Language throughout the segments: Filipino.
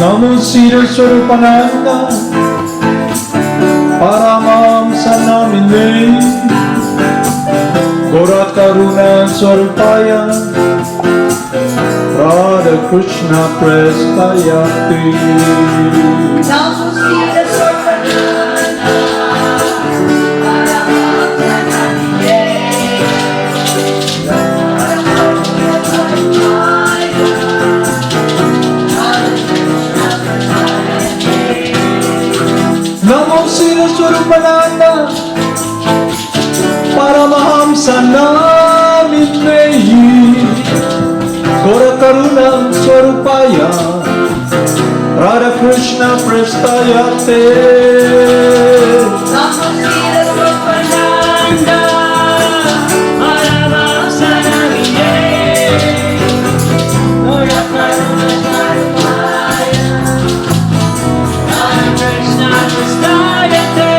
Namo Siddhaswarupananda, Paramahamsa namine, Gora Karuna Swarupaya, Radha Krishna Prestayati. Namo Siddhaswarupananda, Paramahamsa namine, Namo Siddhaswarupananda, Paramahamsa namine, Gora Karuna Swarupaya, Radha Krishna Prestayate. Namo Siddhaswarupananda, Paramahamsa namine, Gora Karuna Swarupaya, Radha Krishna Prestayate.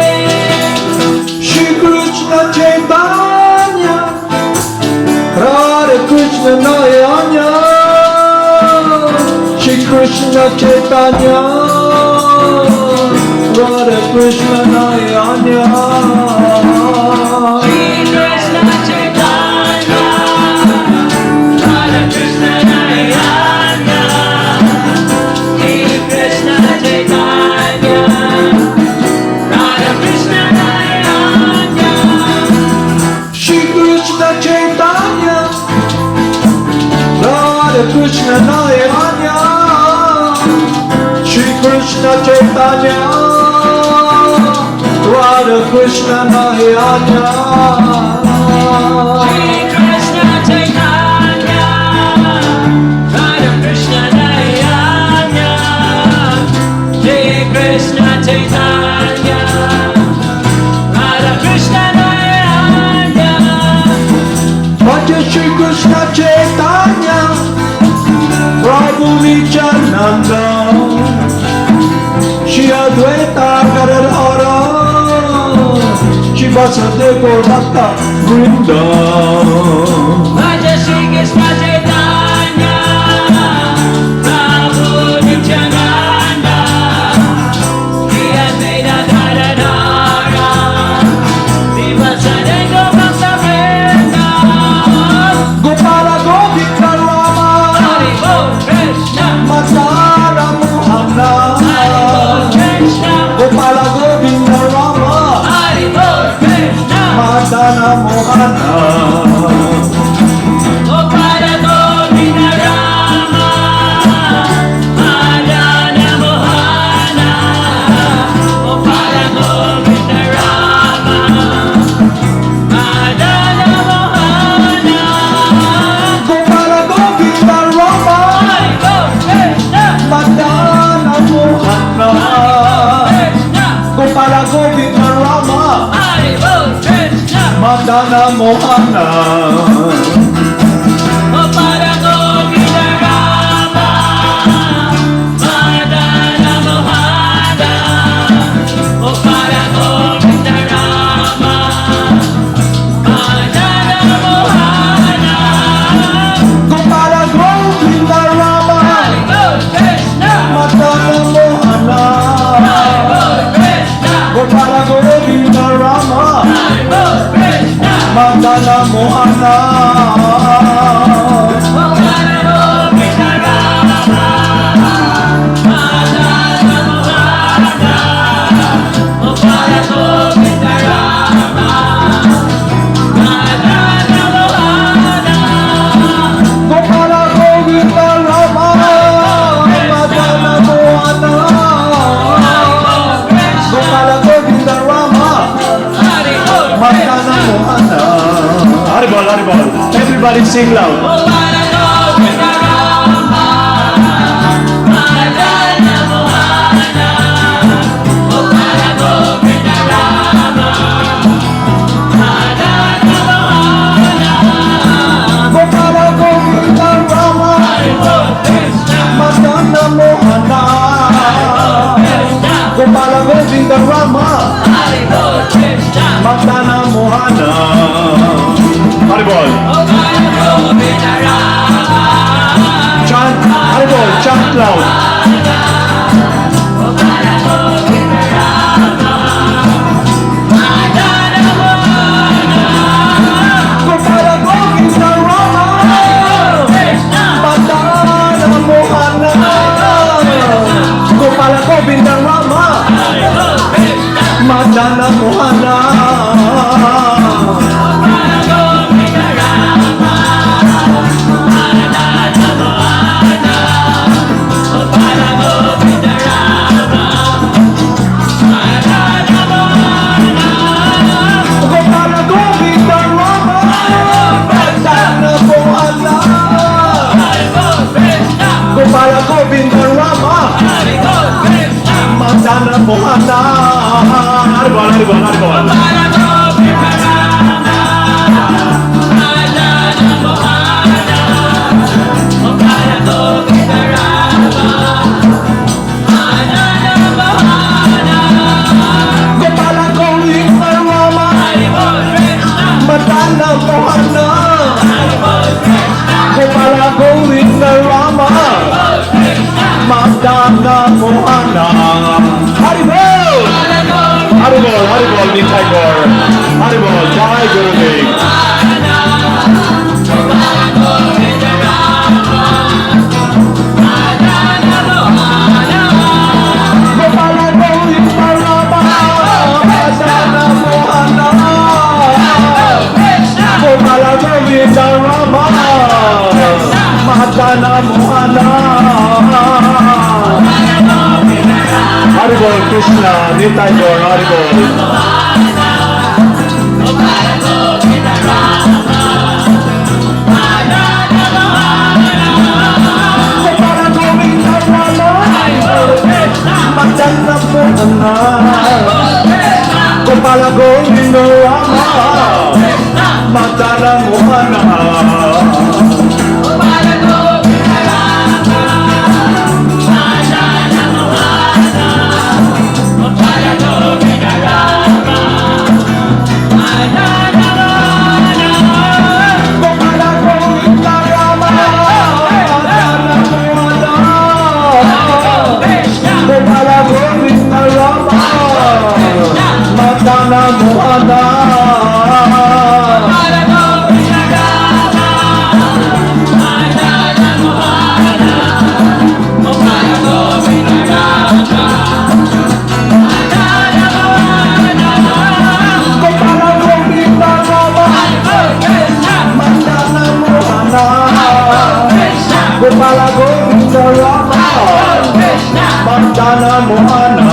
Shri Krishna Chaitanya, Radha Krishna Nayanya, Shri Krishna Chaitanya, Radha Krishna Nayanya. Shri Krishna Chaitanya, Radha Krishna Nayana, Shri Krishna Chaitanya, Radha Krishna Nayana. Shri Krishna Chaitanya, Radha Krishna Nayanya, Shri Krishna Chaitanya, Radha Krishna Nayanya. Shri Krishna Chaitanya, Radha Krishna Nayana, Shri Krishna Chaitanya, Radha Krishna Nayana. Bhaja Shri Krishna Chaitanya, Prabhu Nityananda, Shri Advaita Gadadhara, Shri Vasudeva Gauranga Vrinda. Bhaja Shri Krishna Chaitanya, Prabhu Nityananda, Shri Advaita Gadadhara, Shri Vasudeva Gauranga Vrinda. Gopala Govinda Rama, Hari Bol Krishna, Madana Mohana, Hari Bol Krishna, Gopala Govinda Rama, Hari Bol Krishna, Madana Mohana. Gopala Govinda Rama, Madana Mohana, Gopala Govinda Rama, Madana Mohana. Gopala Govinda Rama, Hari Bol Krishna, Madana Mohana, Krishna, Gopala Govinda Rama, Hari Bol Krishna, Madana Mohana. Gopala Govinda Rama, Madana Mohana, Gopala Govinda Rama, Madana Mohana. Gopala Govinda Rama, Hari Bol Krishna, Madana Mohana, Hari Bol Krishna, Gopala Govinda Rama, Hari Bol Krishna, Madana Mohana. Gopala Govinda Rama, Madana Mohana, Gopala Govinda Rama, Madana Mohana. Gopala Govinda Rama, Madana Mohana, Gopala Govinda Rama, Hari Bol Madana Mohana. Haribol, Haribol. Everybody sing loud. Gopala Govinda Rama, Madana Mohana, Gopala Govinda Rama, Madana Mohana. Gopala Govinda Rama, Hari Bol Krishna, Madana Mohana, Krishna, Gopala Govinda Rama, Hari Bol Krishna, Madana Mohana. Haribol. Gopala Govinda Rama, Mohana. Haribol, haribol, haribol. Madana Mohana, Gopala Govinda Rama, Madana Mohana. Haribol, Haribol, Haribol, Nitai Gaur, Haribol, Jai Gurudev. Gopala Govinda Rama, Madana Mohana. Gopala Govinda Rama, Madana Mohana. Haribol Krishna, Nitai Gaur, Haribol. Gopala Govinda Rama, Madana Mohana. Gopala Govinda Rama, Madana Mohana. Madana Mohana. Gopala Govinda Rama, Madana Mohana.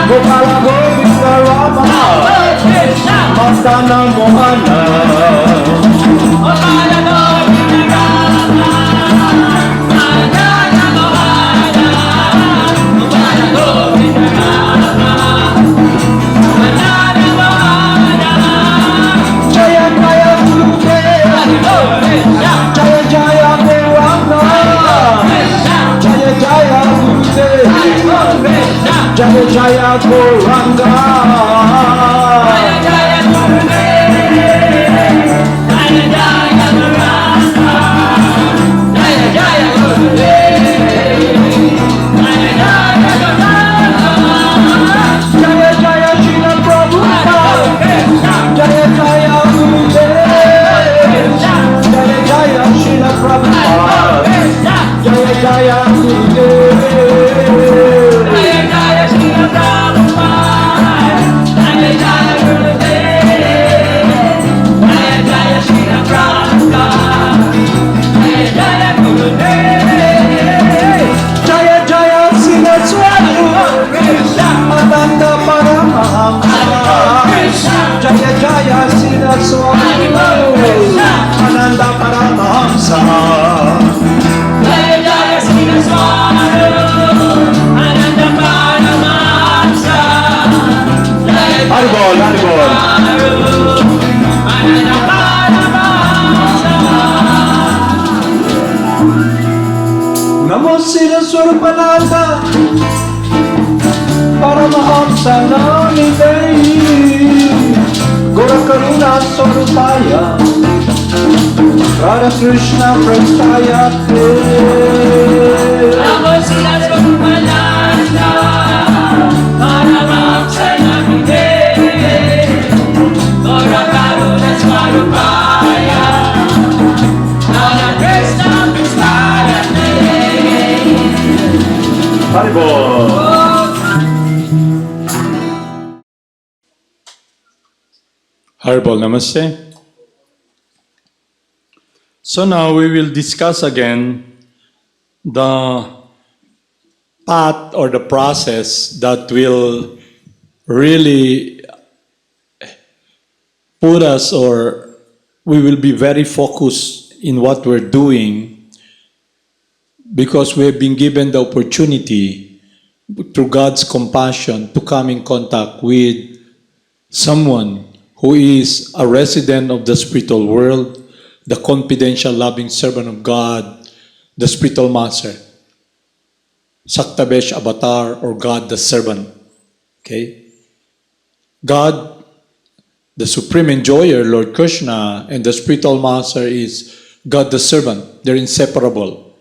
Gopala Govinda Rama, Madana Mohana. Jaya Jaya Gurudev, Jaya Jaya Bhagavanda, Jaya Jaya Gurudev, Jaya Jaya Bhagavanda. Jaya Jaya Siddhaswarupananda Paramahamsa. Jaya Jaya Siddhaswarupananda Paramahamsa. Haribol, Haribol. Namo Siddhaswarupananda Paramahamsa Namidehi Gora Karuna Swarupaya Radha Krishna Prastaya Namo Siddhaswarupananda Paramahamsa Namidehi Gora Karuna Swarupaya Radha Krishna Prastaya Haribol. Haribol, Namaste. So now we will discuss again the path or the process that will really put us, or we will be very focused in what we're doing because we have been given the opportunity through God's compassion to come in contact with someone who is a resident of the spiritual world, the confidential loving servant of God, the spiritual master, Saktabesh Avatar, or God the servant. Okay? God, the supreme enjoyer, Lord Krishna, and the spiritual master is God the servant. They're inseparable.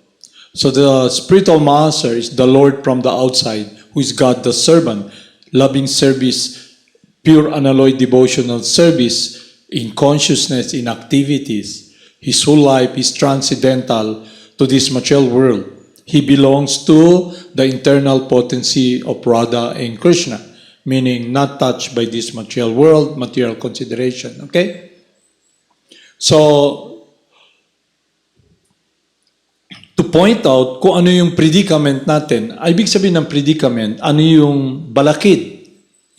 So the spiritual master is the Lord from the outside, who is God the servant, loving service, pure unalloyed devotional service in consciousness, in activities. His whole life is transcendental to this material world. He belongs to the internal potency of Radha and Krishna, meaning not touched by this material world, material consideration. Okay? So, to point out kung ano yung predicament natin, ibig sabihin ng predicament, ano yung balakid,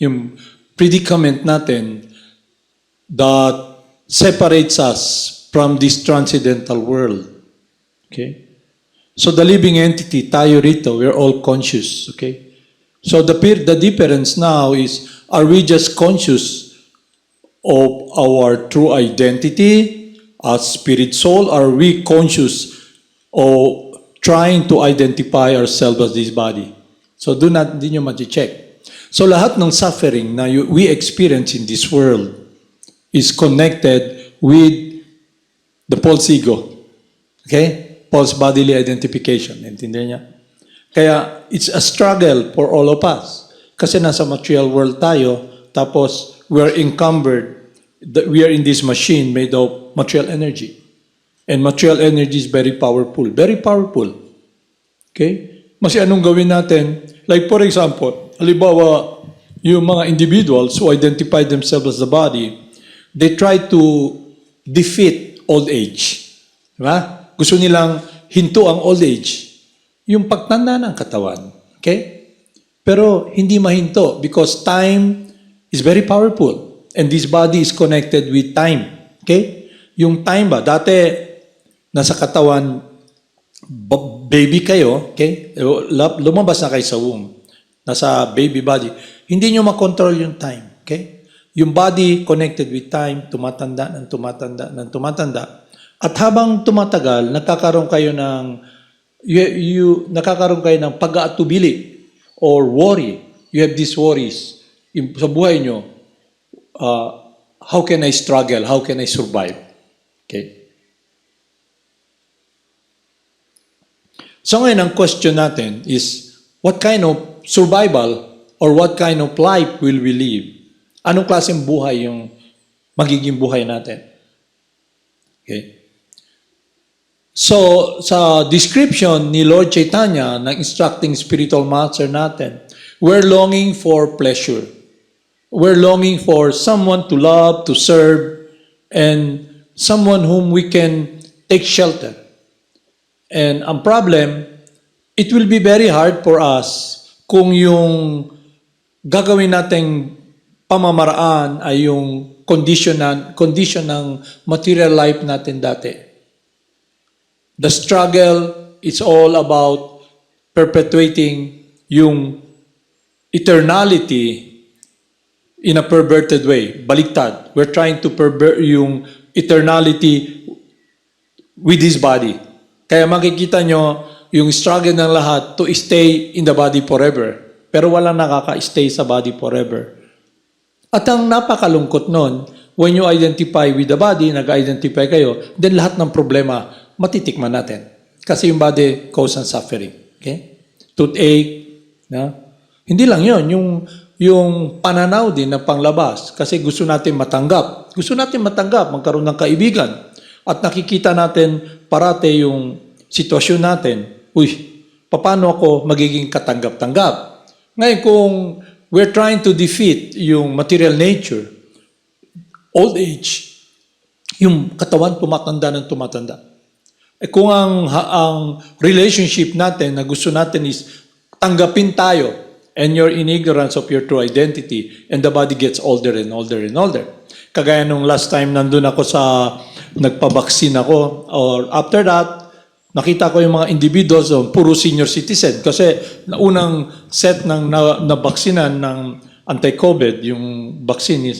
yung predicament natin that separates us from this transcendental world. Okay? So the living entity, tayo rito, we're all conscious. Okay? So the difference now is, are we just conscious of our true identity as spirit soul? Are we conscious of trying to identify ourselves as this body? So hindi nyo ma-check. So lahat ng suffering na we experience in this world is connected with the false ego. Okay? False bodily identification. Intindihan niya? Kaya it's a struggle for all of us. Kasi nasa material world tayo, tapos we're encumbered, we are in this machine made of material energy. And material energy is very powerful. Very powerful. Okay? Mas anong gawin natin? Like for example, halimbawa, yung mga individuals who identify themselves as the body, they try to defeat old age. Diba? Gusto nilang hinto ang old age. Yung pagtanda ng katawan. Okay? Pero hindi mahinto because time is very powerful. And this body is connected with time. Okay? Yung time ba? Dati, nasa katawan, baby kayo, okay? Lumabas na kayo sa womb. Nasa baby body. Hindi nyo makontrol yung time. Okay? Yung body connected with time, tumatanda ng tumatanda ng tumatanda. At habang tumatagal, nakakaroon kayo ng pag-aatubili or worry. You have these worries sa buhay nyo. How can I struggle? How can I survive? Okay. So ngayon, ang question natin is, what kind of survival or what kind of life will we live? Anong klaseng buhay yung magiging buhay natin? Okay. So, sa description ni Lord Chaitanya ng instructing spiritual master natin, we're longing for pleasure. We're longing for someone to love, to serve, and someone whom we can take shelter. And ang problem, it will be very hard for us kung yung gagawin nating pamamaraan ay yung condition ng material life natin dati. The struggle is all about perpetuating yung eternality in a perverted way. Baliktad. We're trying to pervert yung eternality with this body. Kaya makikita nyo yung struggle ng lahat to stay in the body forever. Pero walang nakaka-stay sa body forever. At ang napakalungkot nun, when you identify with the body, nag-identify kayo, then lahat ng problema matitikman natin. Kasi yung body cause and suffering. Okay? Toothache. No? Hindi lang yun. Yung pananaw din ng panglabas. Kasi gusto natin matanggap. Gusto natin matanggap, magkaroon ng kaibigan. At nakikita natin parate yung sitwasyon natin. Uy, paano ako magiging katanggap-tanggap? Ngayon kung we're trying to defeat yung material nature, old age, yung katawan tumatanda ng tumatanda. Kung ang relationship natin na gusto natin is tanggapin tayo and you're in ignorance of your true identity and the body gets older and older and older. Kagaya nung last time nandun ako nagpabaksin ako or after that, nakita ko yung mga individuals, puro senior citizen. Kasi unang set ng nabaksinan ng anti-COVID, yung vaccine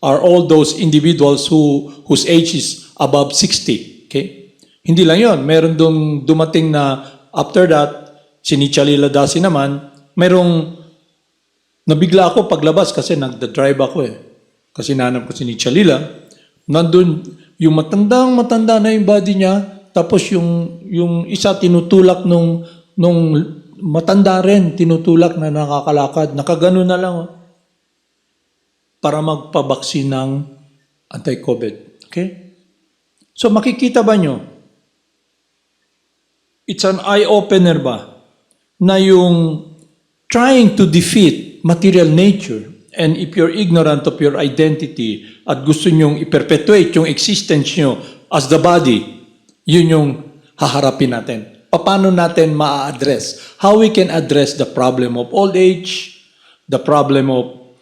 are all those individuals whose age is above 60. Okay? Hindi lang yon, meron dumating na after that, sinichalila dasi naman, merong nabigla ako paglabas kasi nagda-drive ako eh. Kasi nanap ko sinichalila. Nandun, yung matanda na yung body niya, tapos yung isa tinutulak nung matanda rin, tinutulak na nakakalakad, nakagano na lang para magpabaksin ng anti-COVID. Okay? So makikita ba nyo? It's an eye-opener ba na yung trying to defeat material nature and if you're ignorant of your identity at gusto nyong i-perpetuate yung existence nyo as the body, yun yung haharapin natin. Paano natin ma-address? How we can address the problem of old age, the problem of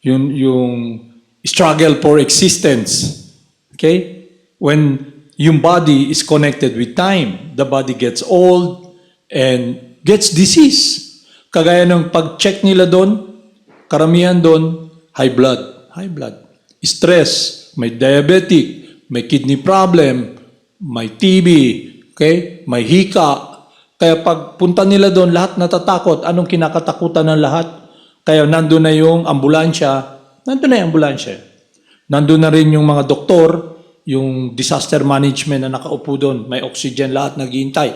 yung struggle for existence. Okay? When yung body is connected with time. The body gets old and gets disease. Kagaya ng pag-check nila doon, karamihan doon, high blood. High blood. Stress, may diabetic, may kidney problem, may TB, okay? May hika. Kaya pag punta nila doon, lahat natatakot. Anong kinakatakutan ng lahat? Kaya nandun na yung ambulansya. Nandun na rin yung mga doktor, yung disaster management na nakaupo doon, may oxygen, lahat naghihintay.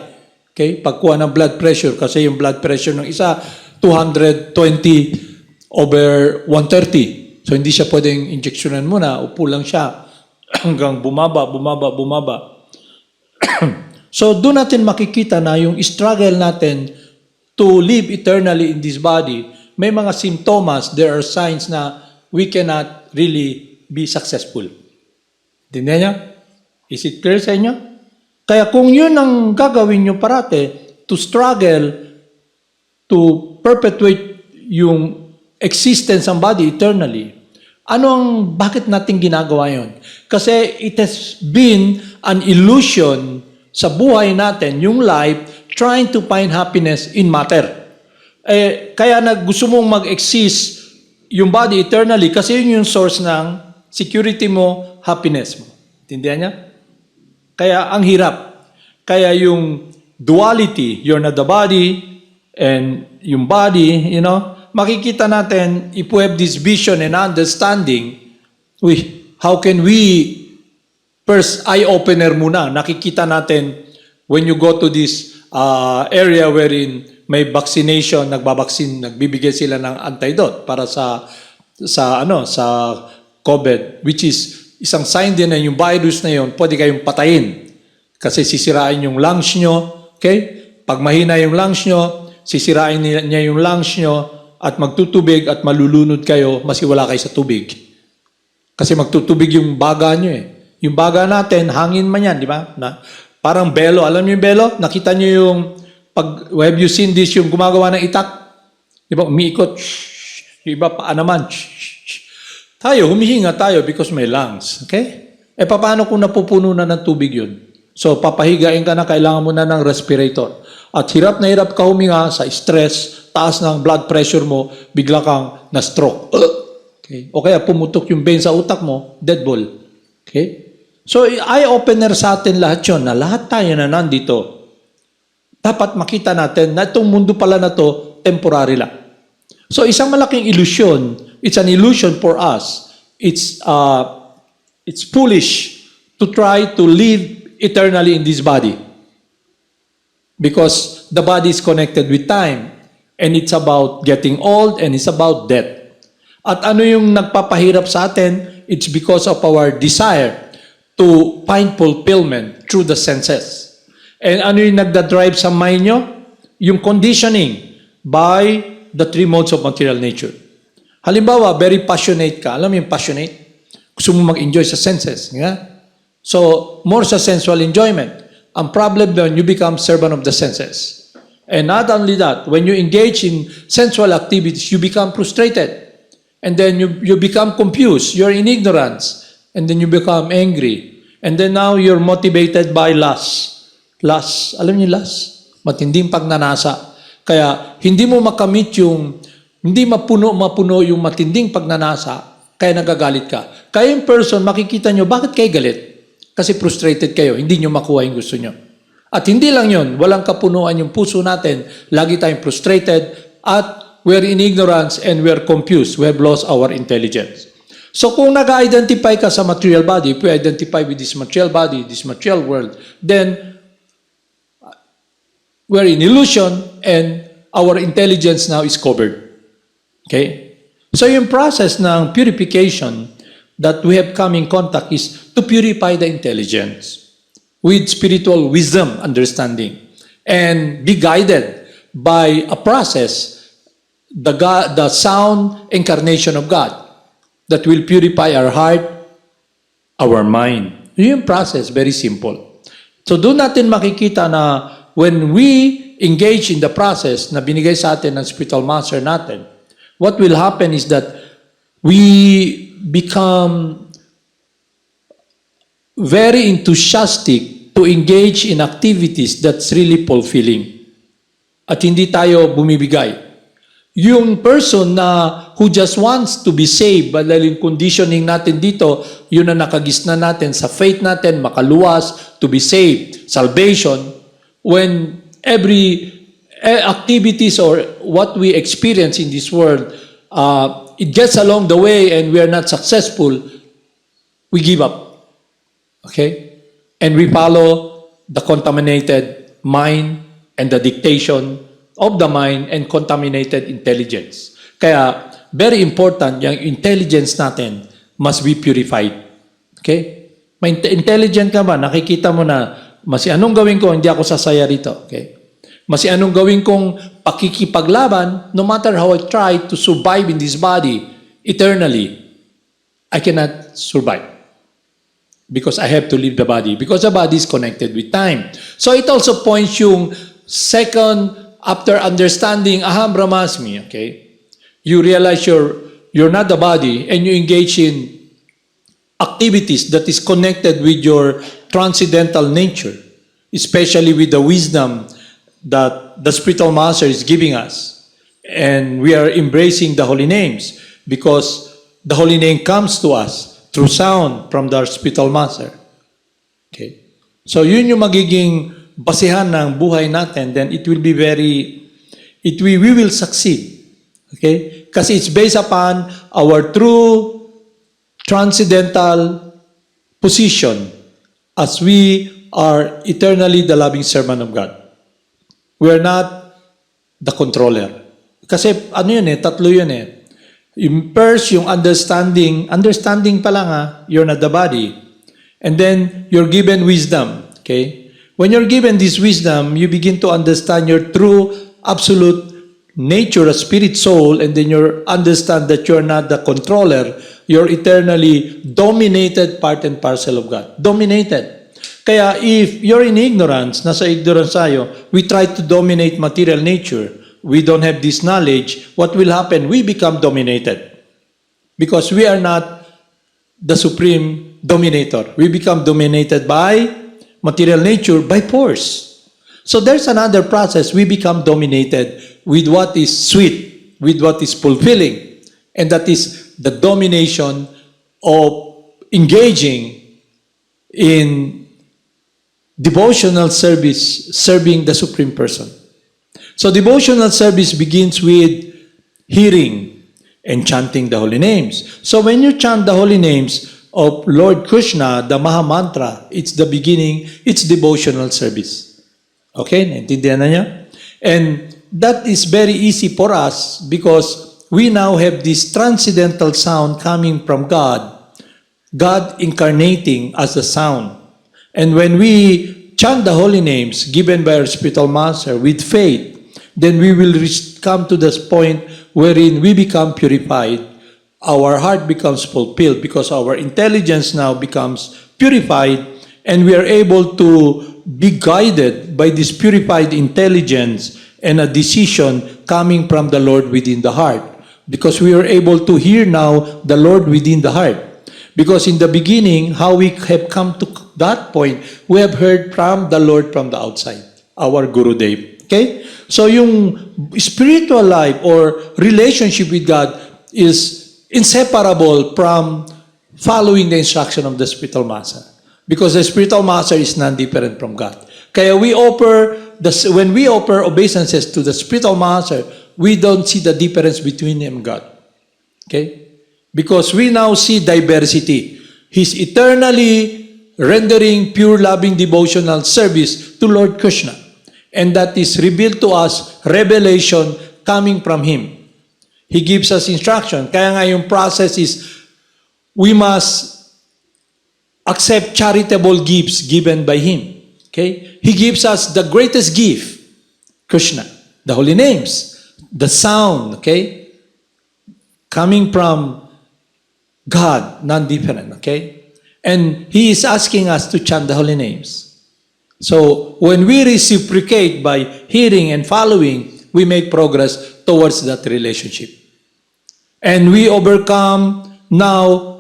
Okay? Pagkuha ng blood pressure, kasi yung blood pressure ng isa, 220/130. So hindi siya pwedeng injectionan muna, upo lang siya hanggang bumaba. So doon natin makikita na yung struggle natin to live eternally in this body, may mga simptomas, there are signs na we cannot really be successful. Tindihan niya? Is it clear sa inyo? Kaya kung yun ang gagawin nyo parate, to struggle, to perpetuate yung existence ng body eternally, bakit natin ginagawa yun? Kasi it has been an illusion sa buhay natin, yung life, trying to find happiness in matter. Kaya gusto mong mag-exist yung body eternally kasi yun yung source ng security mo, happiness mo. Tindihan niya? Kaya ang hirap. Kaya yung duality, you're not the body, and yung body, makikita natin, if we have this vision and understanding, how can we, first, eye-opener muna, nakikita natin, when you go to this area wherein may vaccination, nagbibigay sila ng antidote para sa COVID, which is isang sign din na yung virus na yun, pwede kayong patayin. Kasi sisirain yung lungs nyo, okay? Pag mahina yung lungs nyo, sisirain niya yung lungs nyo, at magtutubig at malulunod kayo, masiwala kayo sa tubig. Kasi magtutubig yung baga nyo eh. Yung baga natin, hangin man yan, di ba? Parang belo. Alam niyo yung belo? Nakita niyo yung, have you seen this, yung gumagawa ng itak? Di ba? Umiikot. Yung iba pa naman. Tayo, humihinga tayo because may lungs. Okay? Paano kung napupuno na ng tubig yun? So, papahigain ka na, kailangan mo na ng respirator. At hirap na hirap ka huminga sa stress, taas ng blood pressure mo, bigla kang na-stroke. Okay? O kaya pumutok yung vein sa utak mo, dead ball. Okay? So, eye-opener sa atin lahat yun, na lahat tayo na nandito. Dapat makita natin na itong mundo pala na to, temporary lang. So, isang malaking illusion, it's an illusion for us. It's foolish to try to live eternally in this body. Because the body is connected with time. And it's about getting old and it's about death. At ano yung nagpapahirap sa atin? It's because of our desire to find fulfillment through the senses. And ano yung nagda-drive sa mind nyo? Yung conditioning by the three modes of material nature. Halimbawa, very passionate ka. Alam mo yung passionate? Gusto mo mag-enjoy sa senses. Yeah? So, more sa sensual enjoyment. Ang problem doon, you become servant of the senses. And not only that, when you engage in sensual activities, you become frustrated. And then you become confused. You're in ignorance. And then you become angry. And then now you're motivated by lust. Lust. Alam niyo lust? Matinding pagnanasa. Kaya hindi mo makamit yung, hindi mapuno yung matinding pagnanasa, kaya nagagalit ka. Kaya yung person, makikita nyo, bakit kayo galit? Kasi frustrated kayo, hindi nyo makuha yung gusto nyo. At hindi lang yun, walang kapunuan yung puso natin, lagi tayong frustrated, at we're in ignorance and we're confused. We have lost our intelligence. So kung nag-identify ka sa material body, if we identify with this material body, this material world, then we're in illusion and our intelligence now is covered. Okay? So yung process ng purification that we have come in contact is to purify the intelligence with spiritual wisdom, understanding, and be guided by a process, the sound incarnation of God that will purify our heart, our mind. Yung process, very simple. So doon natin makikita na when we engage in the process na binigay sa atin ng spiritual master natin, what will happen is that we become very enthusiastic to engage in activities that's really fulfilling. At hindi tayo bumibigay. Yung person na who just wants to be saved, dahil yung conditioning natin dito, yun na nakagisna natin sa faith natin, makaluwas, to be saved, salvation, when every activities or what we experience in this world, it gets along the way and we are not successful, we give up. Okay? And we follow the contaminated mind and the dictation of the mind and contaminated intelligence. Kaya, very important, yung intelligence natin must be purified. Okay? May intelligent ka ba? Nakikita mo na, masi anong gawin ko, hindi ako sasaya rito. Okay? Masi anong gawin kong pakikipaglaban, no matter how I try to survive in this body eternally, I cannot survive. Because I have to leave the body. Because the body is connected with time. So it also points yung second, after understanding aham brahmasmi, okay, you realize you're not the body and you engage in activities that is connected with your transcendental nature, especially with the wisdom that the spiritual master is giving us. And we are embracing the holy names because the holy name comes to us through sound from the spiritual master. Okay? So yun yung magiging basihan ng buhay natin, then it will be we will succeed. Okay? Kasi it's based upon our true transcendental position as we are eternally the loving servant of God. We are not the controller. Kasi ano yun tatlo yun First, yung understanding pa lang you're not the body. And then, you're given wisdom. Okay? When you're given this wisdom, you begin to understand your true, absolute nature, a spirit soul, and then you understand that you're not the controller, you're eternally dominated part and parcel of God. Dominated. Kaya if you're in ignorance, nasa ignorance tayo, we try to dominate material nature, we don't have this knowledge, what will happen? We become dominated. Because we are not the supreme dominator. We become dominated by material nature, by force. So there's another process. We become dominated with what is sweet, with what is fulfilling. And that is the domination of engaging in devotional service, serving the Supreme Person. So devotional service begins with hearing and chanting the holy names. So when you chant the holy names of Lord Krishna, the Maha Mantra, it's the beginning, it's devotional service. Okay? Naintindihan na niya? And that is very easy for us because we now have this transcendental sound coming from God, God incarnating as the sound. And when we chant the holy names given by our spiritual master with faith, then we will come to this point wherein we become purified. Our heart becomes fulfilled because our intelligence now becomes purified and we are able to be guided by this purified intelligence and a decision coming from the Lord within the heart. Because we are able to hear now the Lord within the heart. Because in the beginning, how we have come to that point, we have heard from the Lord from the outside, our Guru Dev. Okay? So yung spiritual life or relationship with God is inseparable from following the instruction of the spiritual master. Because the spiritual master is non-different from God. Kaya when we offer obeisances to the spiritual master, we don't see the difference between him and God. Okay? Because we now see diversity. He's eternally rendering pure loving devotional service to Lord Krishna. And that is revealed to us, revelation coming from Him. He gives us instruction. Kaya nga yung process is, we must accept charitable gifts given by Him. Okay? He gives us the greatest gift, Krishna, the holy names, the sound, okay? Coming from God, non-different, okay? And He is asking us to chant the holy names. So, when we reciprocate by hearing and following, we make progress towards that relationship. And we overcome now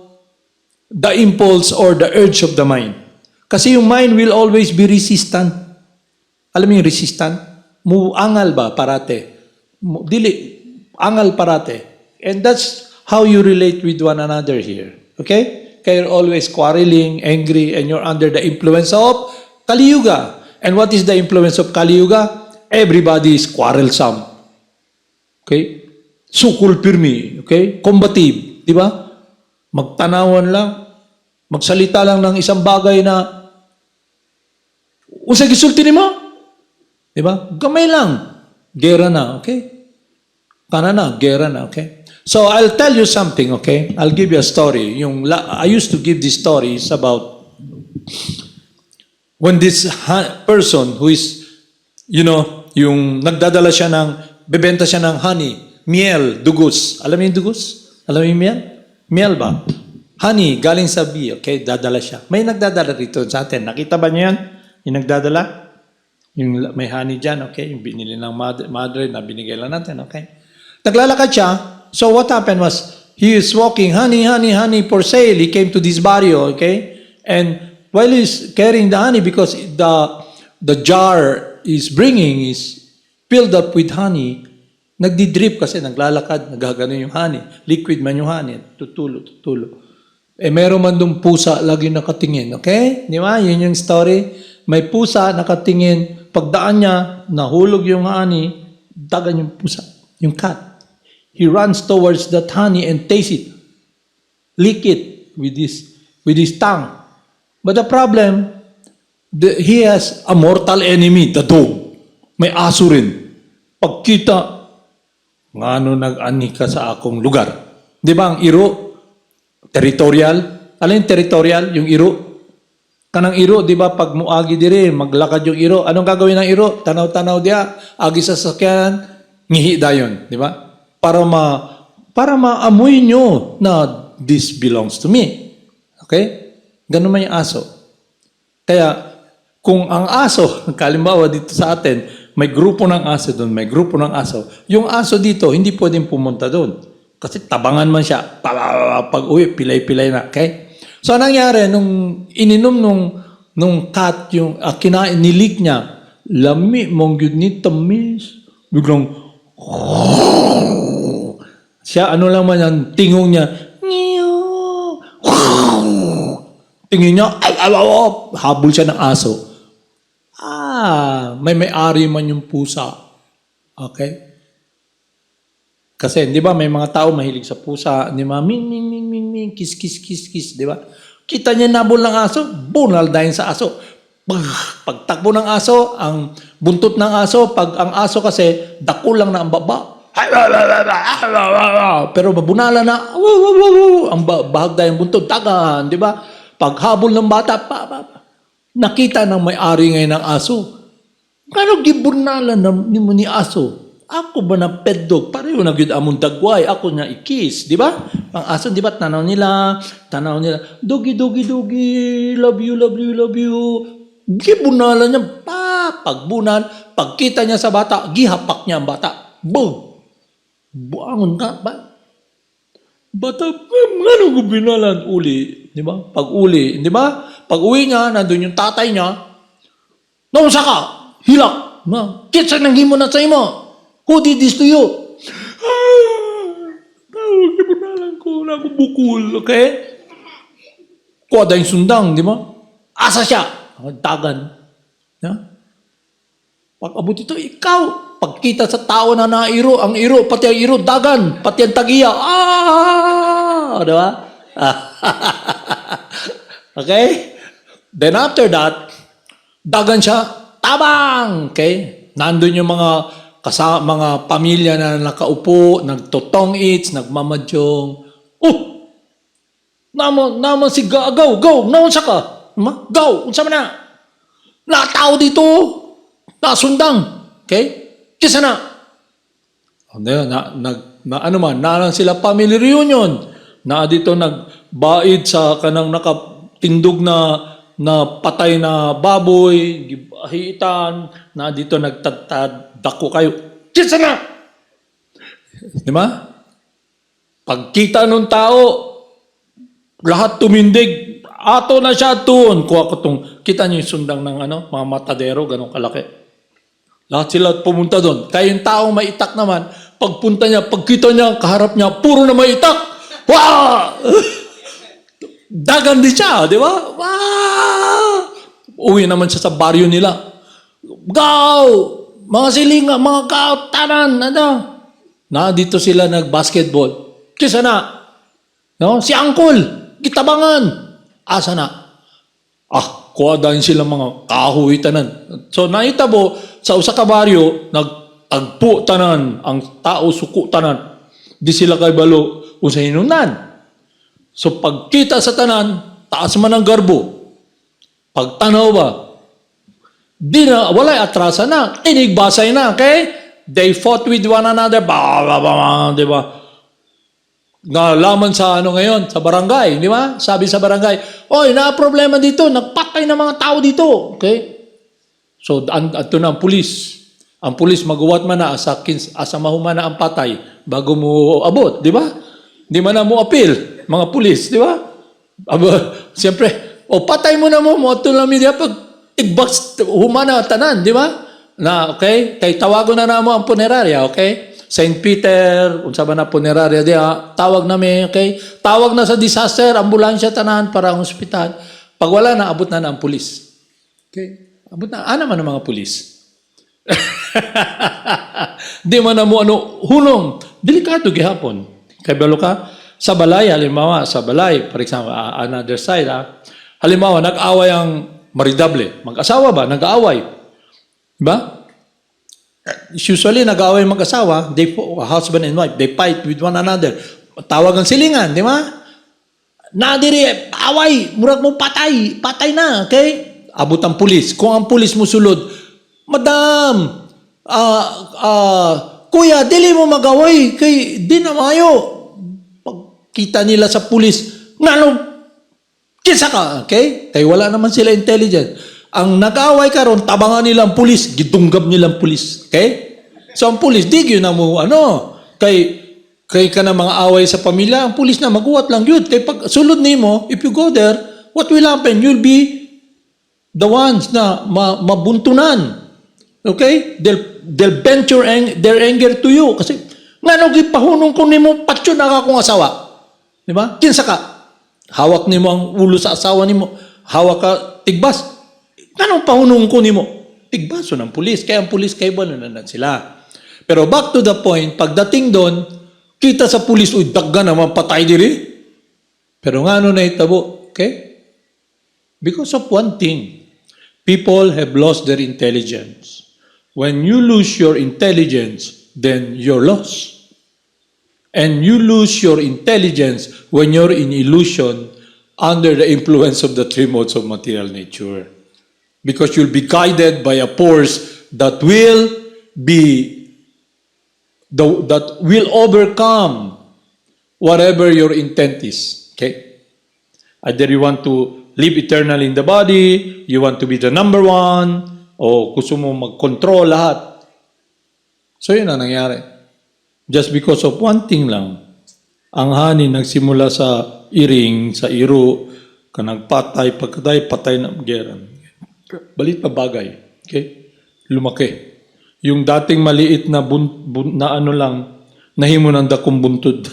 the impulse or the urge of the mind. Kasi yung mind will always be resistant. Alam mo yung resistant? Angal ba parate? Angal parate. And that's how you relate with one another here. Okay? Kaya you're always quarreling, angry, and you're under the influence of Kali Yuga. And what is the influence of Kali Yuga? Everybody is quarrelsome. Okay? Sukul pirmi. Okay? Combative. Di ba? Magtanawan lang. Magsalita lang ng isang bagay na usay gisulti ni mo. Di ba? Gamay lang. Gera na. Okay? Kana na. Gera na. Okay? So, I'll tell you something. Okay? I'll give you a story. I used to give this story. It's about when this person who is, yung nagdadala siya bebenta siya ng honey, miel, dugos. Alam mo yung dugos? Alam mo yung miel? Miel ba? Honey, galing sa bee, okay? Dadala siya. May nagdadala rito sa atin. Nakita ba niyo yan? Yung nagdadala? Yung may honey dyan, okay? Yung binili ng madre na binigay lang natin, okay? Naglalakad siya. So what happened was, he is walking, honey, honey, honey for sale. He came to this barrio, okay? And while he's carrying the honey, because the jar is bringing is filled up with honey, nagdi-drip kasi naglalakad, nagagano yung honey. Liquid man yung honey. Tutulo. Meron man dong pusa lagi nakatingin. Okay? Di ba? Yun yung story. May pusa nakatingin. Pagdaan niya, nahulog yung honey, dagan yung pusa. Yung cat. He runs towards that honey and tastes it. Lick it with his tongue. But the problem, he has a mortal enemy, the dog. May aso rin. Pagkita, ngano nag-ani ka sa akong lugar. Di ba ang iro? Territorial. Alam yung territorial? Yung iro? Kanang iro, di ba pag muagi dire, maglakad yung iro. Anong gagawin ng iro? Tanaw-tanaw dia, agi sa sakyan, ngihi dayon. Di ba? Para maamoy nyo na this belongs to me. Okay? Ganun man yung aso. Kaya, kung ang aso, kalimbawa dito sa atin, may grupo ng aso doon, may grupo ng aso. Yung aso dito, hindi pwedeng pumunta doon. Kasi tabangan man siya. Pag uwi, pilay-pilay na. Okay? So, anong nangyari, nung ininom nung cat, yung nilik niya, lami, mong yun ni tamis. Biglang, siya, ano lang man yan, tingong niya, tingin niya, habol siya ng aso. May-ari man yung pusa. Okay? Kasi, di ba, may mga tao mahilig sa pusa, di ba, ming, kiss, di ba? Kita niya nabol ng aso, bunal dahil sa aso. Pagtakbo ng aso, ang buntot ng aso, pag ang aso kasi, dako lang na ang baba. Pero babunala na, ang bahag dahil buntot, tagan, di ba? Paghabol ng bata, nakita ng may-ari ngayon ng aso. Kano giburnalan ni aso? Ako ba na pet dog? Pareho na gyud among dagway. Ako na ikis, di ba? Ang aso, di ba? Tanaw nila. Doggy, doggy, doggy. Love you, love you, love you. Gibunalan niya. Pagbunal. Pagkita niya sa bata, gihapak niya ang bata. Boom! Buangon ka ba? Bata, ano ko binalan? Uli. Di ba? Pag uli. Di ba? Pag uwi niya, nandun yung tatay niya. Naunsa ka? Hilak. Kitsa nang himo na sa imo. Who did this to you? Gibunalan ko. Bukul. Okay? Kuwada yung sundang. Di ba? Asa siya? Dagan. Yeah? Pag abot ito, ikaw. Pagkita sa tao na nairo, ang iro, pati ang iro, dagan, pati ang tagiya. Di ba? Okay? Then after that, dagan siya, tabang! Okay? Nandun yung mga pamilya na nakaupo, nagtotong eats, nagmamadyong. Oh! Naman si Gaw, naman siya ka. Gaw, unsa man na? Natao dito. Nasundang. Okay? Kisa na. Nalang sila family reunion. Na dito nagbaid sa kanang nakatindog na patay na baboy, hiitan, na dito nagtadako kayo. Kisa na! Di ba? Pagkita ng tao, lahat tumindig, ato na siya tuon. Kuha ko kita niyo yung sundang ng mga matadero, ganong kalaki. Lahat sila pumunta doon. Kaya yung taong may itak naman, pagpunta niya, pagkita niya, kaharap niya, puro na may itak. Wow! Dagan din siya, di ba? Wow! Uwi naman siya sa baryo nila. Gaw! Mga silinga, mga gaw, tanan, na dito sila nag-basketball. Kisa na. No? Si Uncle, kitabangan. Asa na? Kuha dahil sila mga kahoy tanan. So, naitabo, sa usa ka baryo, nagtagpo tanan, ang tao suko tanan. Di sila kay balo, unsa hinunan. So, pagkita sa tanan, taas man ang garbo. Pagtanaw ba, walay atrasa na, tinigbasay na, okay? They fought with one another, di ba? Nalaman sa ngayon, sa barangay, di ba? Sabi sa barangay, oy, problema dito, nagpatay ng mga tao dito. Okay? So, ato na ang pulis. Ang pulis, maguwat man na, asa mahuman na ang patay, bago mo abot, di ba? Di man na mo appeal, mga pulis, di ba? Siyempre, patay mo na mo, ito lang media, pag tigbaks, humana, tanan, di ba? Okay? Kaya tawago na mo ang punerarya, okay? St. Peter, unsa ba na punerarya diha, tawag namin, okay? Tawag na sa disaster, ambulansya tanan para ang ospital. Pag wala na, abot na ang pulis. Okay? Abot na, man ang mga pulis. Di man na mo hunong. Delikado gihapon. Kay balo ka, sa balay, halimbawa, for example, another side, halimbawa, nag-away ang maridable. Mag-asawa ba? Nag-aaway. Diba? Usually, nag-aaway mag-asawa, husband and wife, they fight with one another. Tawag ang silingan, di ba? Nadiri, away, murag mo patay na, okay? Abot ang pulis. Kung ang pulis mo sulod, Madam, Kuya, dili mo mag-away, kay di na mayo. Pagkita nila sa pulis, kisa ka, okay? Kaya wala naman sila intelligent. Ang nag-away karon, tabangan nilang pulis, gidunggab nilang pulis. Okay? So ang pulis, di yun na mo, kay ka na mga away sa pamilya, ang pulis na, maguwat lang yun. Kaya pag sulod nimo, if you go there, what will happen? You'll be the ones na mabuntunan. Okay? They'll vent their anger to you. Kasi, gipahunong ko nimo, patyo na ka kong asawa. Di ba? Kinsa ka? Hawak nimo ang ulo sa asawa nimo. Hawak ka, tigbas. Anong pahunong ko nimo? Tigbaso ng pulis. Kaya ang pulis kayo ba na sila? Pero back to the point, pagdating doon, kita sa pulis, dagga naman patay diri. Pero na itabo? Okay? Because of one thing, people have lost their intelligence. When you lose your intelligence, then you're lost. And you lose your intelligence when you're in illusion under the influence of the three modes of material nature. Because you'll be guided by a force that will be that will overcome whatever your intent is. Okay? Either you want to live eternally in the body, you want to be the number one, o gusto mo mag-control lahat. So yun ang nangyari. Just because of one thing lang, ang hani nagsimula sa iring, sa iro, ka nagpatay, patay na geran. Balit pa bagay. Okay? Lumaki. Yung dating maliit na na ano lang, nahimo ng dakong buntod.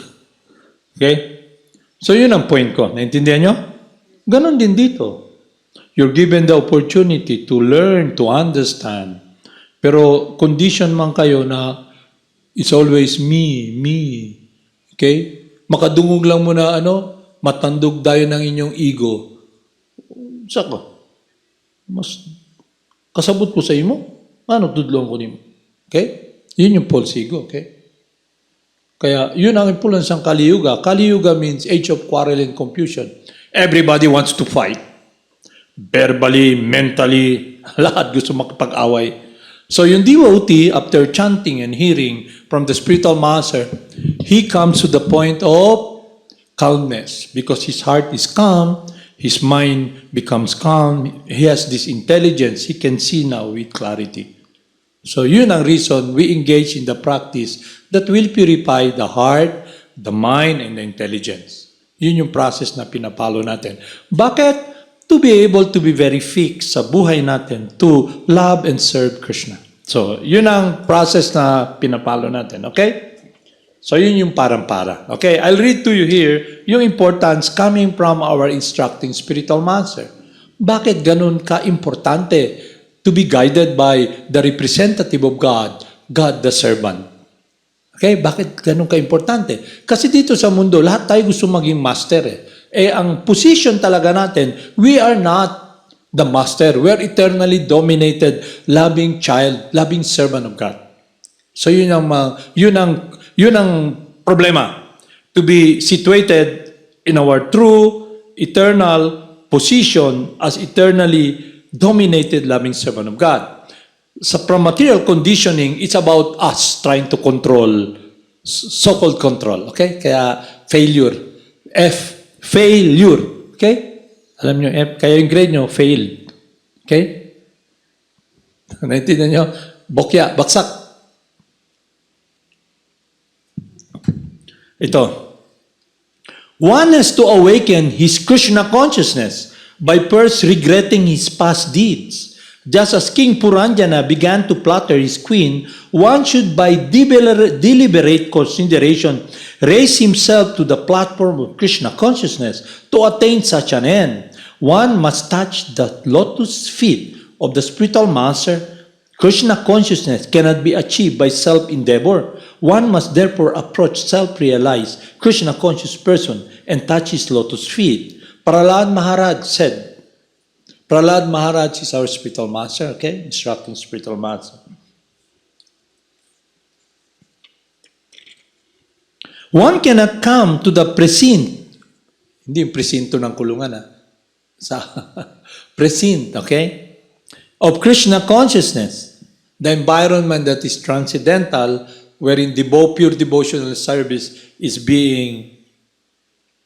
Okay? So yun ang point ko. Naintindihan nyo? Ganon din dito. You're given the opportunity to learn, to understand. Pero condition man kayo na it's always me. Okay? Makadungog lang mo na matandog tayo ng inyong ego. Saka, mas kasabot ko sa imo. Ano tudlong ko nimo? Okay? Yun yung false ego. Okay? Kaya yun ang influence ng Kali-yuga. Kali-yuga means age of quarrel and confusion. Everybody wants to fight. Verbally, mentally, lahat gusto makipag-away. So yung devotee, after chanting and hearing from the spiritual master, he comes to the point of calmness because his heart is calm, his mind becomes calm, he has this intelligence, he can see now with clarity. So yun ang reason we engage in the practice that will purify the heart, the mind, and the intelligence. Yun yung process na pinapalo natin. Bakit? To be able to be very fixed sa buhay natin to love and serve Krishna. So, yun ang process na pinapalo natin. Okay? So, yun yung parang-para. Okay? I'll read to you here yung importance coming from our instructing spiritual master. Bakit ganun ka-importante to be guided by the representative of God, God the servant? Okay? Bakit ganun ka-importante? Kasi dito sa mundo, lahat tayo gusto maging master eh. Ang position talaga natin, we are not the master. We are eternally dominated, loving child, loving servant of God. So yun ang problema. To be situated in our true, eternal position as eternally dominated, loving servant of God. From material conditioning, it's about us trying to control, so-called control. Okay? Kaya failure. Failure. Okay? Alam nyo, kaya yung grade nyo, fail. Okay? Naintindihan nyo? Bokya, baksak. Ito. One has to awaken his Krishna consciousness by first regretting his past deeds. Just as King Puranjana began to flatter his queen, one should by deliberate consideration raise himself to the platform of Krishna consciousness to attain such an end. One must touch the lotus feet of the spiritual master. Krishna consciousness cannot be achieved by self-endeavor. One must therefore approach self-realized Krishna conscious person and touch his lotus feet. Prahlad Maharaj said, Prahlad Maharaj is our spiritual master, okay? Instructing spiritual master. One cannot come to the precinct. Hindi yung presinto ng kulungan, Sa precinct, okay? Of Krishna consciousness. The environment that is transcendental, wherein pure devotional service is being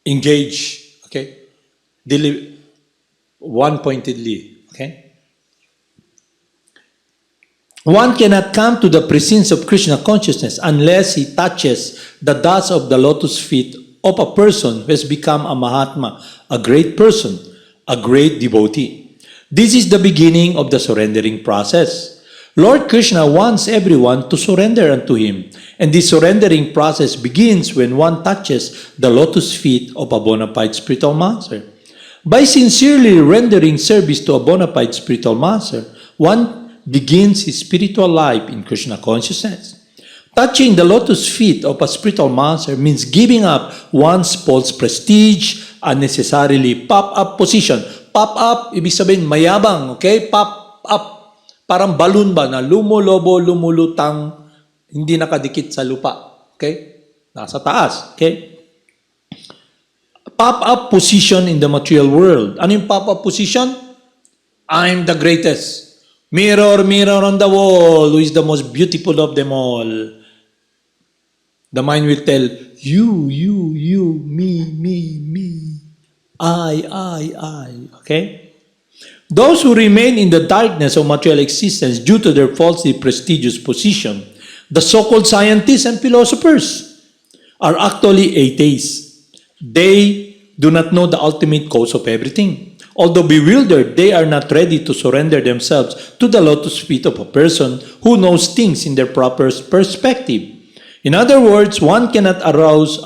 engaged, okay? One-pointedly, okay? One cannot come to the presence of Krishna consciousness unless he touches the dust of the lotus feet of a person who has become a Mahatma, a great person, a great devotee. This is the beginning of the surrendering process. Lord Krishna wants everyone to surrender unto him, and this surrendering process begins when one touches the lotus feet of a bona fide spiritual master. By sincerely rendering service to a bona fide spiritual master, one begins his spiritual life in Krishna consciousness. Touching the lotus feet of a spiritual master means giving up one's false prestige, unnecessarily pop-up position. Pop-up, ibig sabihin mayabang, okay? Pop-up, parang balloon ba na lumulobo, lumulutang, hindi nakadikit sa lupa, okay? Nasa taas, okay? Pop-up position in the material world. Ano yung pop-up position? I'm the greatest. Mirror, mirror on the wall, who is the most beautiful of them all? The mind will tell, you, me, I. Okay? Those who remain in the darkness of material existence due to their falsely prestigious position, the so-called scientists and philosophers, are actually atheists. They do not know the ultimate cause of everything. Although bewildered, they are not ready to surrender themselves to the lotus feet of a person who knows things in their proper perspective. In other words, one cannot arouse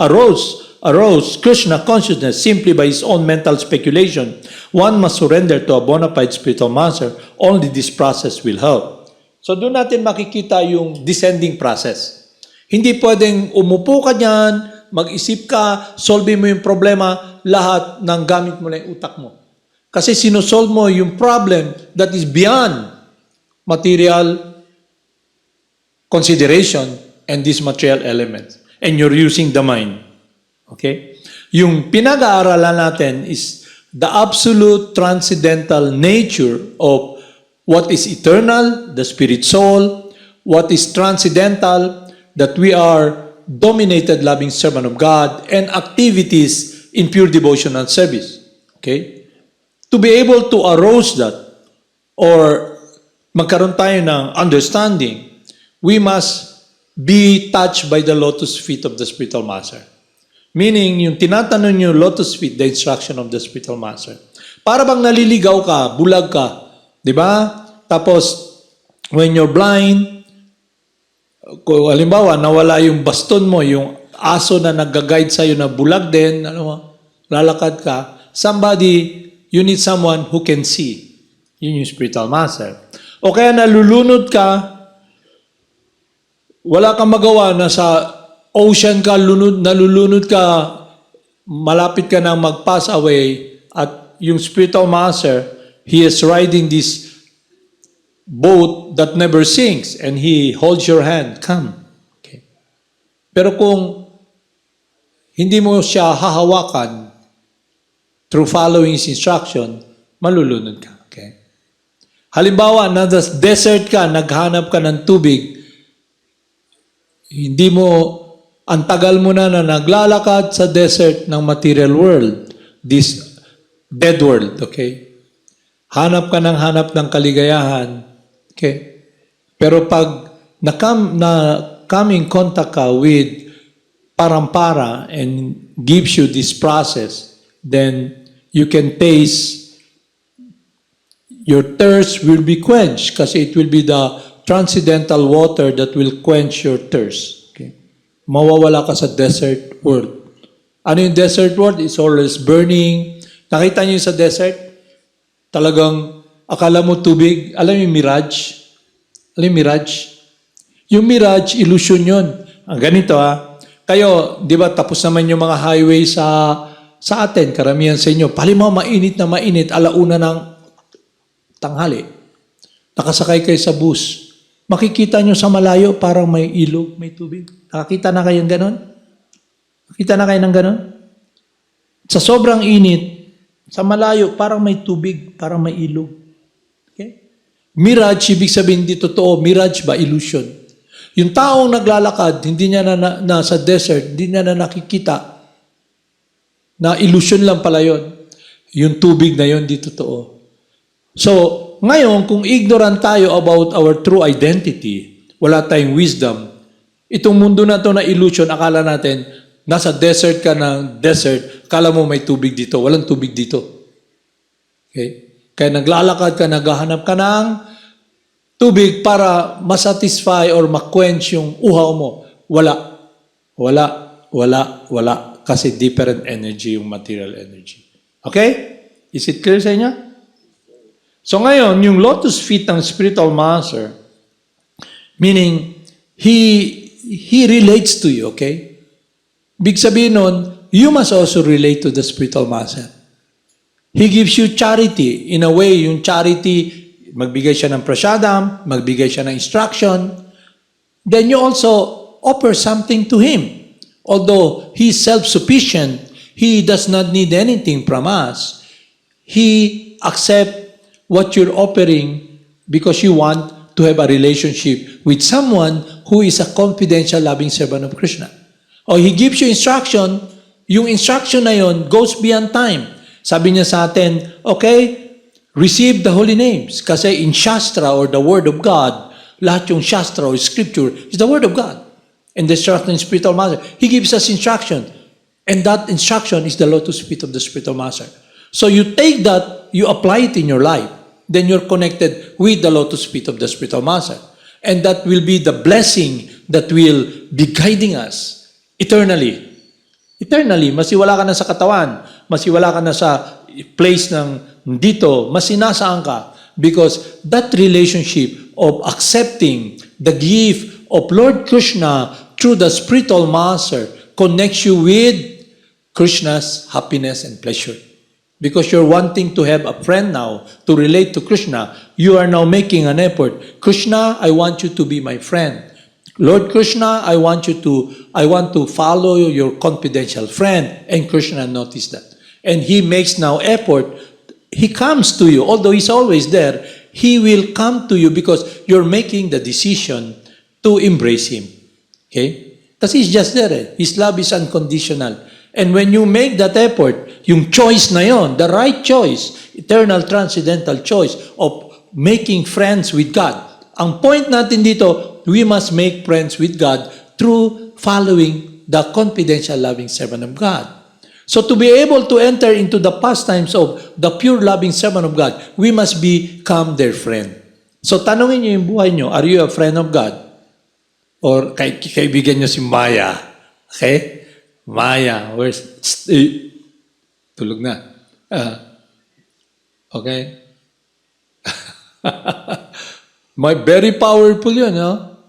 Krishna consciousness simply by his own mental speculation. One must surrender to a bona fide spiritual master. Only this process will help. So doon natin makikita yung descending process. Hindi pwedeng umupo ka dyan, mag-isip ka, solve mo yung problema, lahat ng gamit mo na yung utak mo. Kasi sinusolve mo yung problem that is beyond material consideration and these material elements. And you're using the mind. Okay? Yung pinag-aaralan natin is the absolute transcendental nature of what is eternal, the spirit soul, what is transcendental, that we are dominated loving servant of God, and activities in pure devotional service. Okay? To be able to arouse that, or magkaroon tayo ng understanding, we must be touched by the lotus feet of the spiritual master. Meaning, yung tinatanong yung lotus feet, the instruction of the spiritual master. Para bang naliligaw ka, bulag ka, di ba? Tapos, when you're blind, kung halimbawa, nawala yung baston mo, yung aso na nag-guide sa'yo na bulag din, lalakad ka, you need someone who can see. Yun yung spiritual master. O kaya nalulunod ka, wala kang magawa, nasa ocean ka, nalulunod ka, malapit ka na mag-pass away, at yung spiritual master, he is riding this boat that never sinks, and he holds your hand, come. Okay. Pero kung hindi mo siya hahawakan through following his instruction, malulunod ka. Okay. Halimbawa, nasa desert ka, naghanap ka ng tubig, hindi mo, ang tagal mo na naglalakad sa desert ng material world, this dead world, okay? Hanap ka ng kaligayahan, okay? Pero pag come in contact ka with Parampara and gives you this process, then you can taste, your thirst will be quenched kasi it will be the transcendental water that will quench your thirst. Okay? Mawawala ka sa desert world. Ano yung desert world? It's always burning. Nakita niyo sa desert? Talagang akala mo tubig. Alam yung mirage? Alam yung mirage? Yung mirage, illusion yun. Ganito Kayo, di ba, tapos naman yung mga highway sa atin, karamihan sa inyo. Palimaw, mainit na mainit, alauna ng tanghali. Nakasakay kayo sa bus. Makikita nyo sa malayo, parang may ilog, may tubig. Nakakita na kayo ng ganon? Nakita na kayo ng ganon? Sa sobrang init, sa malayo, parang may tubig, parang may ilog. Okay? Mirage, ibig sabihin hindi totoo. Mirage ba? Illusion. Yung taong naglalakad, hindi niya nasa desert, hindi niya na nakikita na illusion lang pala yun. Yung tubig na yun, di totoo. So, ngayon, kung ignorant tayo about our true identity, wala tayong wisdom, itong mundo na to na illusion, akala natin, nasa desert ka ng desert, akala mo may tubig dito, walang tubig dito. Okay? Kaya naglalakad ka, naghahanap ka ng tubig para masatisfy or ma-quench yung uhaw mo. Wala. Kasi different energy yung material energy. Okay? Is it clear sa inyo? So ngayon, yung lotus feet ng spiritual master, meaning, he relates to you, okay? Big sabihin nun, you must also relate to the spiritual master. He gives you charity. In a way, yung charity, magbigay siya ng prasadam, magbigay siya ng instruction, then you also offer something to him. Although he is self-sufficient, he does not need anything from us. He accepts what you're offering because you want to have a relationship with someone who is a confidential loving servant of Krishna. O He gives you instruction, yung instruction na yon goes beyond time. Sabi niya sa atin, okay, receive the holy names. Kasi in Shastra or the Word of God, lahat yung Shastra or Scripture is the Word of God. And the instruction in Spiritual Master, He gives us instruction. And that instruction is the lotus feet of the Spiritual Master. So you take that, you apply it in your life, then you're connected with the lotus feet of the Spiritual Master. And that will be the blessing that will be guiding us eternally. Eternally, masiwala ka na sa katawan, masiwala ka na sa place ng dito, masinasaan ka. Because that relationship of accepting the gift of Lord Krishna through the Spiritual Master connects you with Krishna's happiness and pleasure. Because you're wanting to have a friend now to relate to Krishna, you are now making an effort. Krishna, I want you to be my friend. Lord Krishna, I want to follow your confidential friend. And Krishna noticed that. And He makes now effort. He comes to you, although He's always there, He will come to you because you're making the decision to embrace Him. Okay? Kasi He's just there. His love is unconditional. And when you make that effort, yung choice na yon, the right choice, eternal transcendental choice of making friends with God. Ang point natin dito, we must make friends with God through following the confidential loving servant of God. So to be able to enter into the pastimes of the pure loving servant of God, we must become their friend. So tanungin niyo yung buhay niyo, are you a friend of God? Or kaibigan niyo si Maya? Okay? Maya, where's... tulog na. Okay? Very powerful yun, no?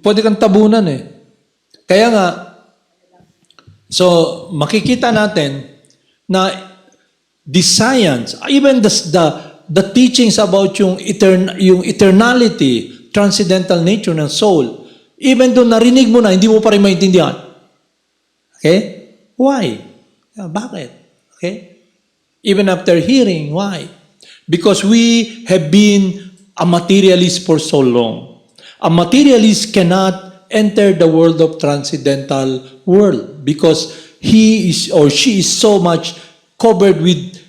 Pwede kang tabunan eh. Kaya nga, so makikita natin na the science, even the teachings about yung eternality, transcendental nature ng soul, even though narinig mo na, hindi mo pa rin maintindihan. Okay? Why? Bakit? Okay? Even after hearing, why? Because we have been a materialist for so long. A materialist cannot enter the world of transcendental world because he is or she is so much covered with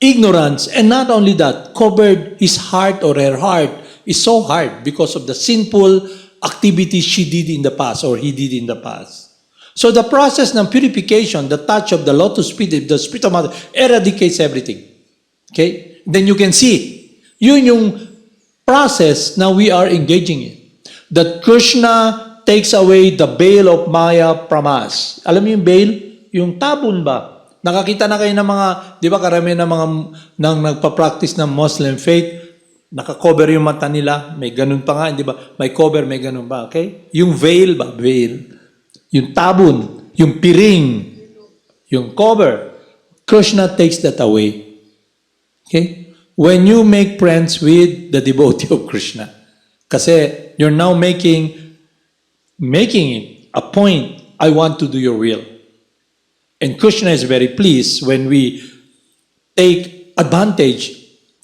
ignorance, and not only that, covered his heart or her heart is so hard because of the sinful activities she did in the past or he did in the past. So the process ng purification, the touch of the lotus feet, the Spirit of Mother, eradicates everything. Okay? Then you can see, yun yung process na we are engaging in. That Krishna takes away the veil of Maya from us. Alam mo yung veil? Yung tabon ba? Nakakita na kayo ng mga, di ba karamihan ng mga nang nagpa-practice ng Muslim faith, naka-cover yung mata nila, may ganun pa nga, di ba? May cover, may ganun ba? Okay? Yung veil ba? Veil. Yung tabon, yung piring, yung cover. Krishna takes that away. Okay? When you make friends with the devotee of Krishna, kasi you're now making it a point, I want to do your will. And Krishna is very pleased when we take advantage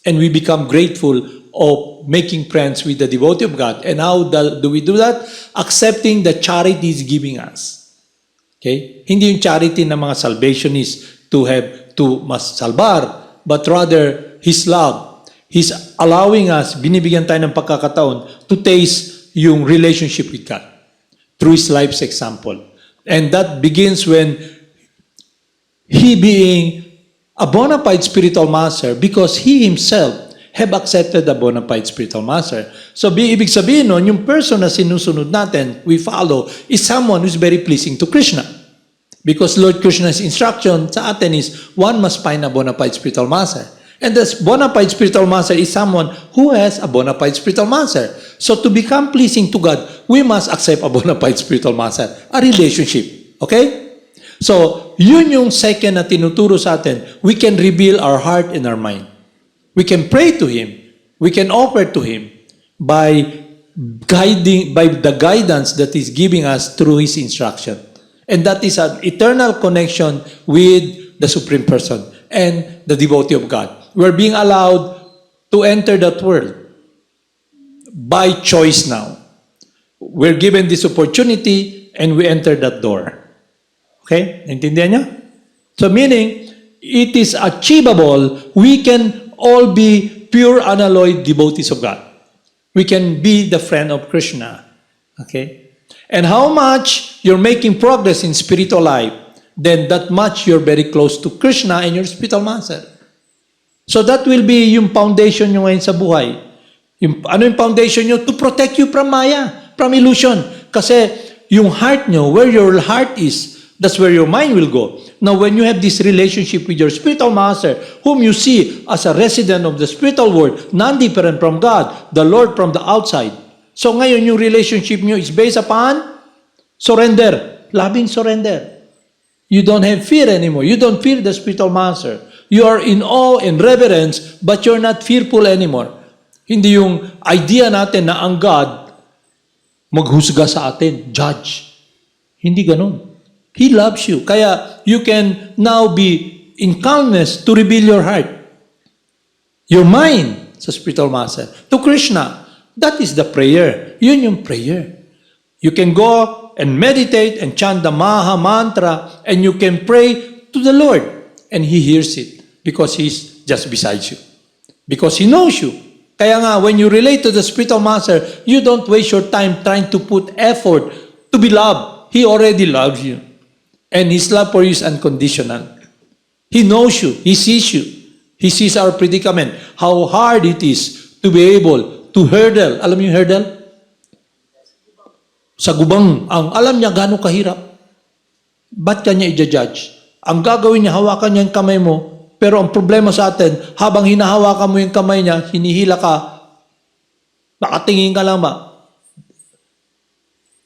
and we become grateful of making friends with the devotee of God. And how do we do that? Accepting the charity He's giving us. Okay? Hindi yung charity ng mga salvationists to mas salvar, but rather His love. He's allowing us, binibigyan tayo ng pagkakataon to taste yung relationship with God through His life's example. And that begins when He being a bona fide spiritual master because He Himself have accepted the bona fide spiritual master. So, ibig sabihin nun, yung person na sinusunod natin, we follow, is someone who's very pleasing to Krishna. Because Lord Krishna's instruction sa atin is, one must find a bona fide spiritual master. And this bona fide spiritual master is someone who has a bona fide spiritual master. So, to become pleasing to God, we must accept a bona fide spiritual master. A relationship. Okay? So, yun yung second na tinuturo sa atin. We can reveal our heart and our mind. We can pray to Him. We can offer to Him by the guidance that He's giving us through His instruction. And that is an eternal connection with the Supreme Person and the devotee of God. We're being allowed to enter that world by choice now. we're given this opportunity and we enter that door. Okay? Naintindihan niyo? So meaning, it is achievable. We can all be pure, unalloyed devotees of God. We can be the friend of Krishna. Okay? And how much you're making progress in spiritual life, then that much you're very close to Krishna and your spiritual master. So that will be yung foundation nyo ngayon sa buhay. Ano yung foundation nyo? To protect you from Maya, from illusion. Kasi yung heart nyo, where your heart is, that's where your mind will go. Now, when you have this relationship with your spiritual master, whom you see as a resident of the spiritual world, non-different from God, the Lord from the outside. So ngayon, yung relationship nyo is based upon surrender, loving surrender. You don't have fear anymore. You don't fear the spiritual master. You are in awe and reverence, but you're not fearful anymore. Hindi yung idea natin na ang God maghusga sa atin, judge. Hindi ganun. He loves you. Kaya you can now be in calmness to reveal your heart, your mind sa spiritual master, to Krishna. That is the prayer. Yun yung prayer. You can go and meditate and chant the Maha Mantra and you can pray to the Lord and He hears it because He's just beside you. Because He knows you. Kaya nga, when you relate to the spiritual master, you don't waste your time trying to put effort to be loved. He already loves you. And His love for you is unconditional. He knows you. He sees you. He sees our predicament. How hard it is to be able to hurdle. Alam niyo yung hurdle? Sa gubang, alam niya gaano kahirap. Ba't kanya i-judge? Ang gagawin niya, hawakan niya yung kamay mo, pero ang problema sa atin, habang hinahawakan mo yung kamay niya, hinihila ka, nakatingin ka lang ba?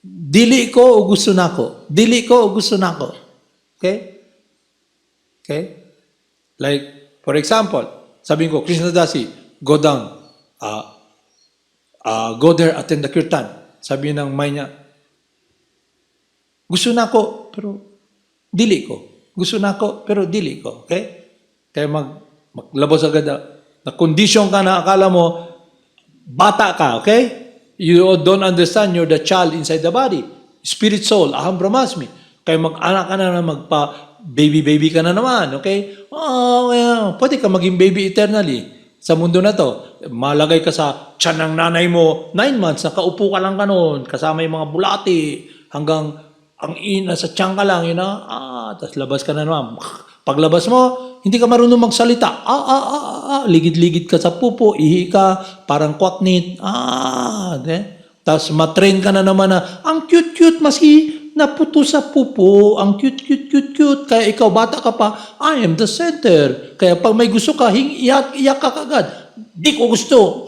Dili ko o gusto na ko? Dili ko o gusto na ko? Okay? Okay? Like, for example, sabihin ko, Krishna Dasi, go down. Go there, attend the kirtan. Sabi ng may niya, gusto na ko, pero dili ko. Gusto na ko, pero dili ko. Okay? Kaya maglabas agad na condition ka na akala mo, bata ka, okay? You don't understand, you're the child inside the body. Spirit, soul, aham brahmasmi. Kaya mag-anak ka na mag-baby ka na naman, okay? Pwede ka maging baby eternally sa mundo na to. Malagay ka sa tiyan ng nanay mo, 9 months, nakaupo ka lang ka noon, kasama yung mga bulati, hanggang ang nasa tiyan ka lang, tapos labas ka na naman. Paglabas mo, hindi ka marunong magsalita. Ligid-ligid ka sa pupo, ihi ka, parang kwaknit. Tapos matrain ka na naman na, ang cute-cute, maski naputo sa pupo, ang cute. Kaya ikaw, bata ka pa, I am the center. Kaya pag may gusto ka, iyak ka kagad. Di ko gusto.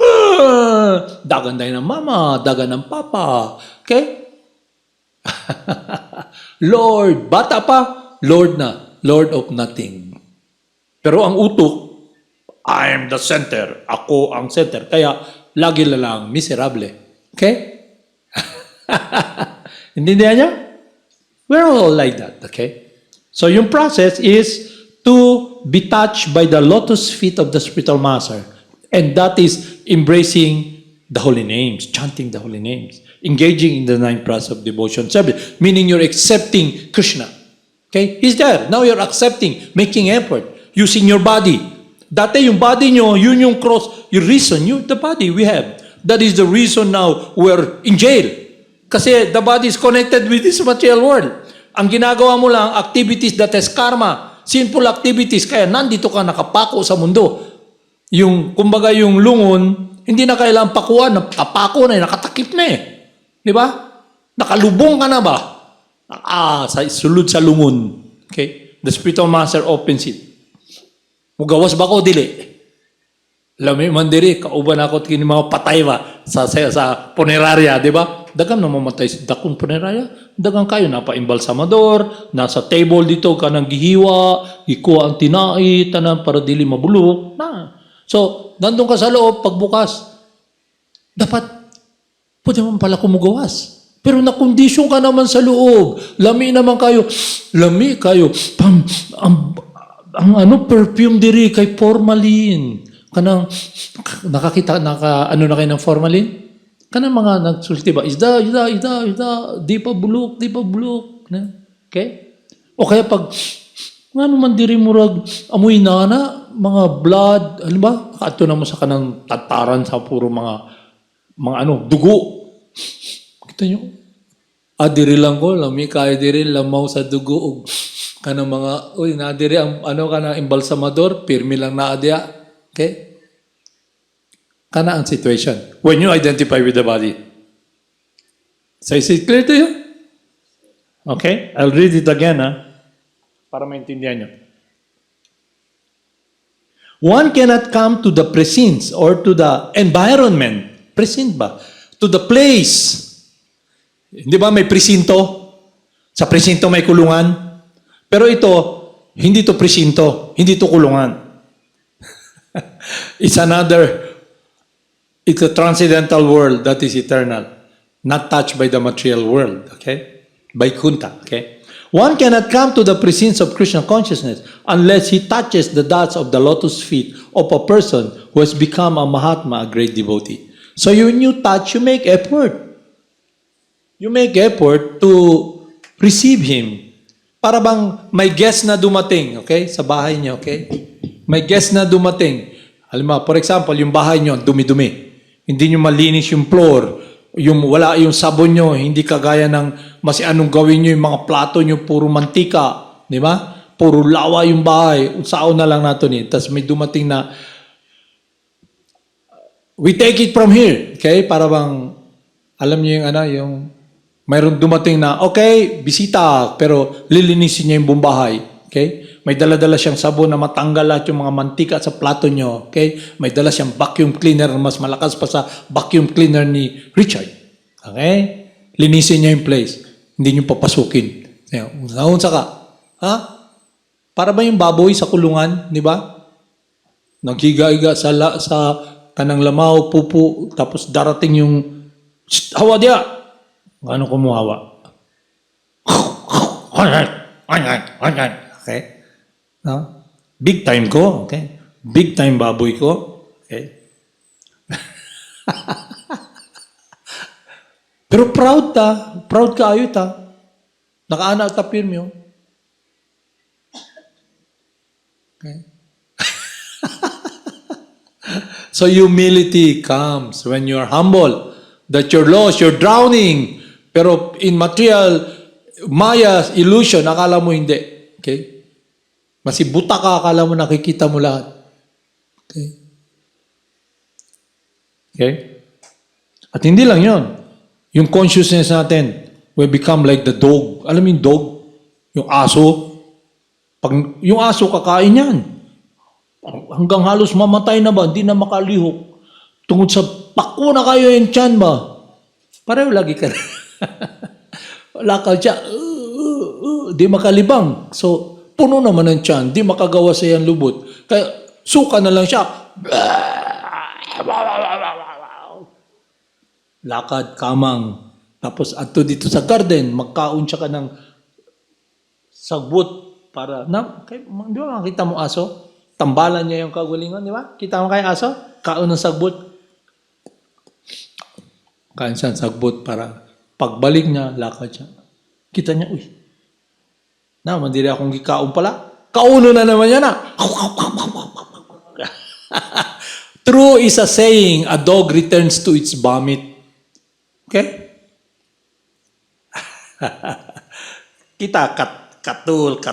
Dagan tayo ng mama, dagan ng papa. Okay? Lord, bata pa, Lord na. Lord of nothing. Pero ang utok, I am the center. Ako ang center. Kaya, lagi lang, miserable. Okay? Intindihan niyo? We're all like that. Okay? So, yung process is to be touched by the lotus feet of the spiritual master. And that is embracing the holy names, chanting the holy names, engaging in the 9 process of devotion service, meaning you're accepting Krishna. Okay? He's there. Now you're accepting, making effort, using your body. Dati yung body nyo, yun yung cross, yung reason, the body we have. That is the reason now we're in jail. Kasi the body is connected with this material world. Ang ginagawa mo lang, activities that has karma, sinful activities, kaya nandito ka nakapako sa mundo. Yung, kumbaga yung lungon, hindi na kailangang pakuan, napako na, nakatakip na eh. Di ba? Nakalubong ka na ba? Sulod sa lungon. Okay? The spiritual master opens it. Mugawas ba ko? Dili. Lami mandiri, kauban ako kini mga patay ba sa punerarya, di ba? Dagang namamatay sa dakong punerarya. Dagang kayo, napa-imbalsamador, nasa table dito ka nang gihiwa, ikuha ang tinai, tanan para dili mabulok. So, nandun ka sa loob, pagbukas, dapat, pwede man pala kumugawas. Pero nakondisyon ka naman sa loob. Lami naman kayo. Lami kayo. Ang perfume diri kay formalin. Kanang, nakakita, ano na kayo ng formalin? Kanang mga nagsulti ba? Isda, di pa bulok. Na? Okay? O kaya pag, nga naman diri murag, amoy na, mga blood, alam ba? Ato naman sa kanang tataran sa puro mga dugo. Kita nyo? Diri lang ko, lami kaya diri, lamaw sa dugo, o kanang mga, na diri, kanang embalsamador, pirmi lang na adya. Okay? Kana ang situation. When you identify with the body. So is it clear to you? Okay? I'll read it again, para maintindihan nyo. One cannot come to the presence or to the environment. Present ba? To the place. Hindi ba may presinto? Sa presinto may kulungan. Pero ito, hindi to presinto. Hindi to kulungan. It's a transcendental world that is eternal, not touched by the material world, okay? By kunta, okay? One cannot come to the presence of Krishna consciousness unless he touches the dots of the lotus feet of a person who has become a Mahatma, a great devotee. So when you touch, you make effort. You make effort to receive him. Para bang may guest na dumating, okay? Sa bahay niyo, okay? May guest na dumating. Halimbawa, for example, yung bahay niyo, dumi-dumi. Hindi nyo malinis yung floor, wala yung sabon nyo, hindi kagaya ng mas anong gawin nyo, yung mga plato nyo, puro mantika, di ba? Puro lawa yung bahay, sao na lang natin eh. Tapos may dumating na, we take it from here, okay? Para bang, alam nyo yung mayroong dumating na, okay, bisita, pero lilinisin niya yung buong bahay, okay? May dala-dala siyang sabon na matanggal lahat yung mga mantika sa plato nyo. Okay? May dala siyang vacuum cleaner na mas malakas pa sa vacuum cleaner ni Richard. Okay? Linisin niya yung place. Hindi nyo papasukin. Naunsa ka? Ha? Para ba yung baboy sa kulungan? Di ba? Naghiga-higa sa kanang lamaw, pupu, tapos darating yung hawa dia. Ano kumuhawa? Okay? No? Big time ko, okay? Big time baboy ko, okay? Pero proud ka ayot Nakaana ta pirmi, okay? So humility comes when you're humble, that you're lost, you're drowning, pero in material, Maya, illusion, akala mo hindi, okay? Masibuta ka, akala mo nakikita mo lahat. Okay? Okay? At hindi lang yon. Yung consciousness natin will become like the dog. Alam mo yung dog? Yung aso. Pag yung aso kakain yan. Hanggang halos mamatay na ba? Hindi na makalihok. Tungod sa pako na kayo yung tiyan ba? Pareho lagi ka. Wala ka siya. Di makalibang. So, puno naman ng tiyan, di makagawa sa yan lubot. Kaya suka na lang siya. Lakad, kamang. Tapos ato dito sa garden, magkaon siya ka ng sagbot para, di ba makita mo aso? Tambalan niya yung kagalingan, di ba? Kita mo kayo aso? Kaon ng sagbot. Kain siya ng sagbot para pagbalik niya, lakad siya. Kita niya, mandiri akong gikaon pala. Kauno na naman yan True is a saying, a dog returns to its vomit. Okay? Kita, katul.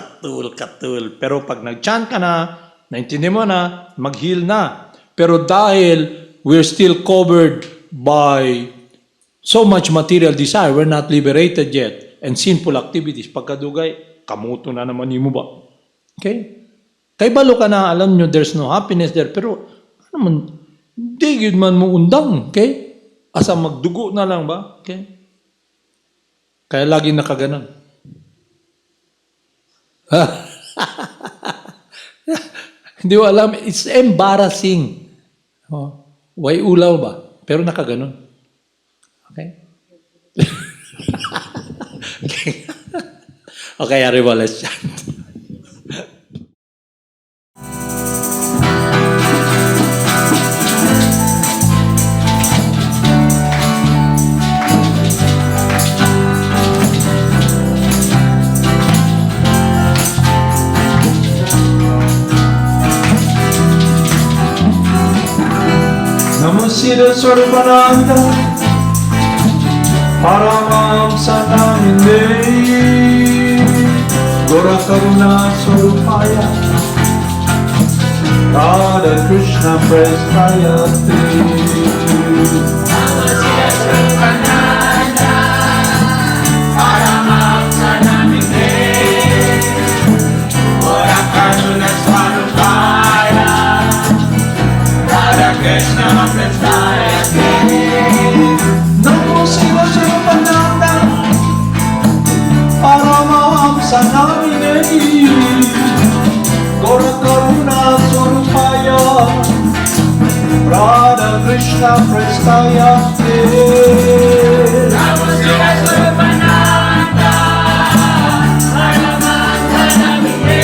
Pero pag nag-chant ka na, naintindi mo na, mag-heal na. Pero dahil we're still covered by so much material desire, we're not liberated yet. And sinful activities, pagkadugay, kamuto na naman mo ba? Okay? Kay balo ka na, alam nyo, there's no happiness there. Pero, ano man, di yun man mo undang. Okay? Asa magdugo na lang ba? Okay? Kaya lagi nakaganon. Hindi ko alam. It's embarrassing. Way ulaw ba? Pero nakaganon. Okay? Okay, arriba, let's chant. Siddhaswarupananda, Paramahamsa naminde, Gora Karuna Swarupaya, Radha Krishna Prestayate. Siddhaswarupananda, Paramahamsa naminde, Gora Karuna Swarupaya, Radha Krishna Prestayate. Namo Siddhaswarupananda, Paramahamsa namine, Gora Karuna Swarupaya, Radha Krishna Prestayate. Namo Siddhaswarupananda, Paramahamsa naminde,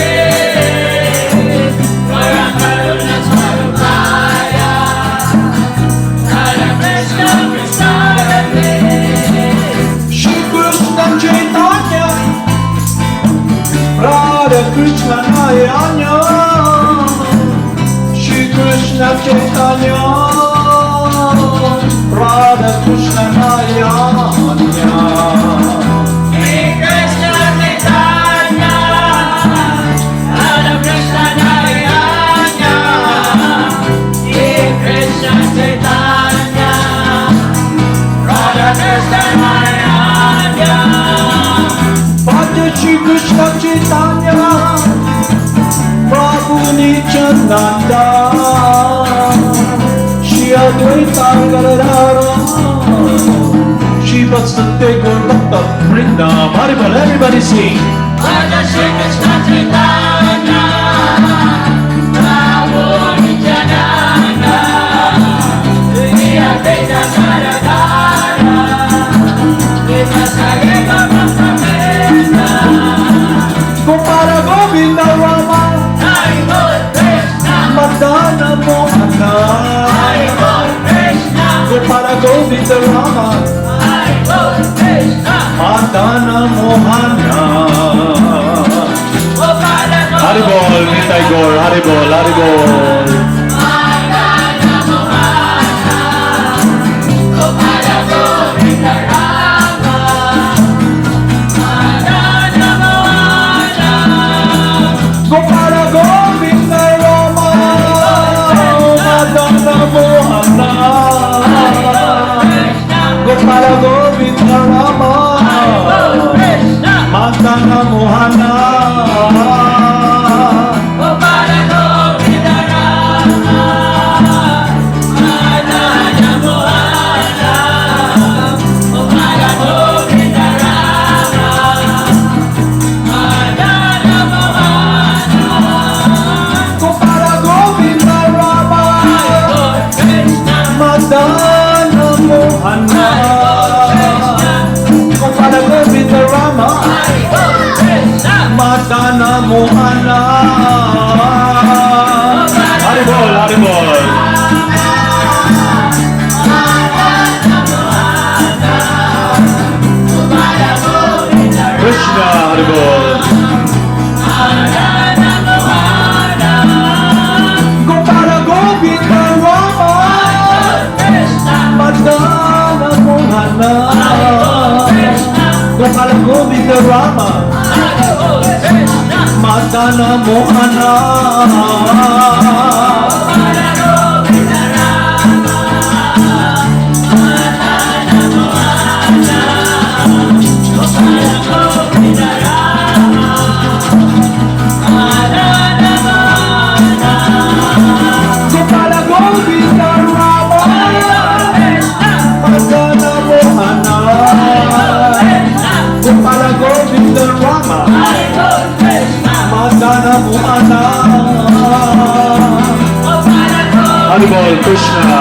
Gora Karuna Swarupaya, Radha Krishna Prestayate. Shri Krishna Chaitanya, Radha Krishna Nayanya, Shri Krishna Chaitanya, Radha Krishna Nayanya. Shri Krishna Chaitanya, Radha Krishna Nayana, Shri Krishna Chaitanya, Radha Krishna Nayana. Bhaja Shri Krishna Chaitanya, Prabhu Nityananda, Shri Advaita Gadadhara, Shri Vatsudeva Gaur Bhakta Vrinda. Haribol, everybody sing. Bhaja Shri Krishna Chaitanya, Prabhu Nityananda, Shri Advaita Gadadhara, Shri Vatsudeva Gaur Bhakta Gopala Govinda Rama, Haribol Krishna, Madana Mohana, Haribol Krishna, Gopala Govinda Rama, Haribol Krishna, Madana Mohana. Gopala Haribol, Nitai Gaur, Haribol, Haribol. Madana Mohana, Gopala Govinda Rama, Madana Mohana. Gopala Govinda Rama, Madana Mohana, Gopala Govinda Rama, Madana Mohana. Gopala Govinda Rama, Madana Mohana, Gopala Govinda Rama, Madana Mohana. Haribol, Haribol. Krishna, Haribol. Gopala Govinda Rama, Madana Mohana, Gopala Govinda Rama, Madana Mohana. Gopala Govinda Rama, Madana Mohana, Gopala Govinda Rama, Madana Mohana. Haribol, Krishna.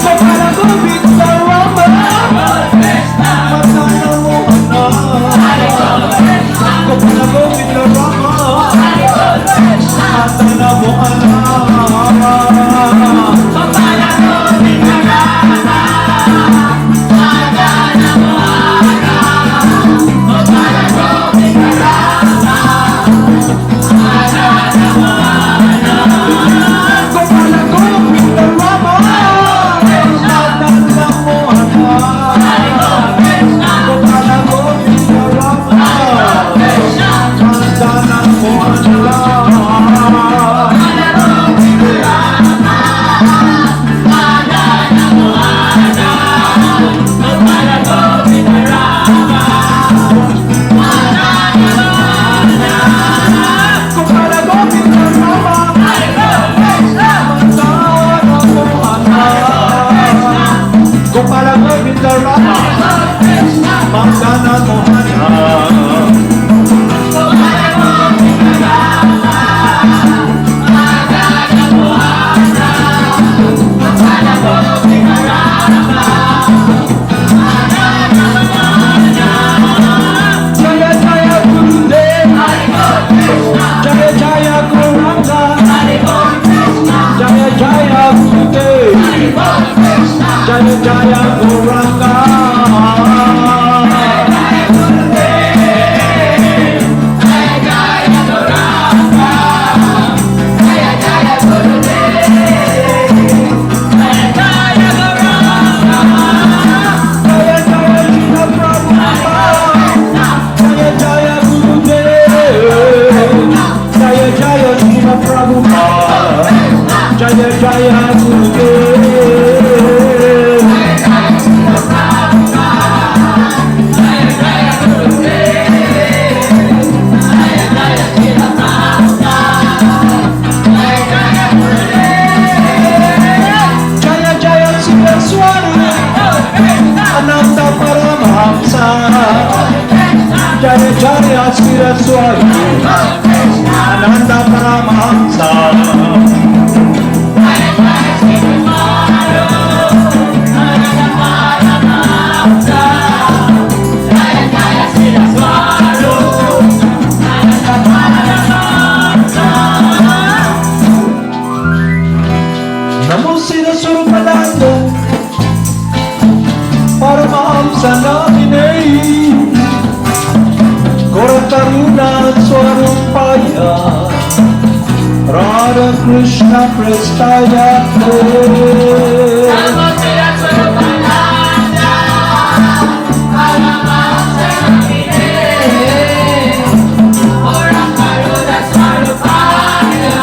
Gopala Govinda Rama, Madana Mohana, Gopala Govinda Rama, Madana Mohana. Gopala Govinda Rama, Madana Mohana. Jaya Gauranga. Jaya Jaya Gurudev. Jaya Jaya Siddhaswarupananda Paramahamsa. Jaya Jaya Siddhaswarupananda Paramahamsa. Namo Siddhaswarupananda Paramahamsa Namine Gaurakaruna Swarupaya Radha Krishna Prestaya Namo Siddhaswarupananda Paramahamsa Namine Gaurakaruna Swarupaya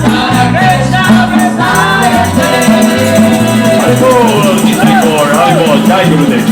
Radha Krishna Prestaya Haribol, Haribol, Jai Gurudev.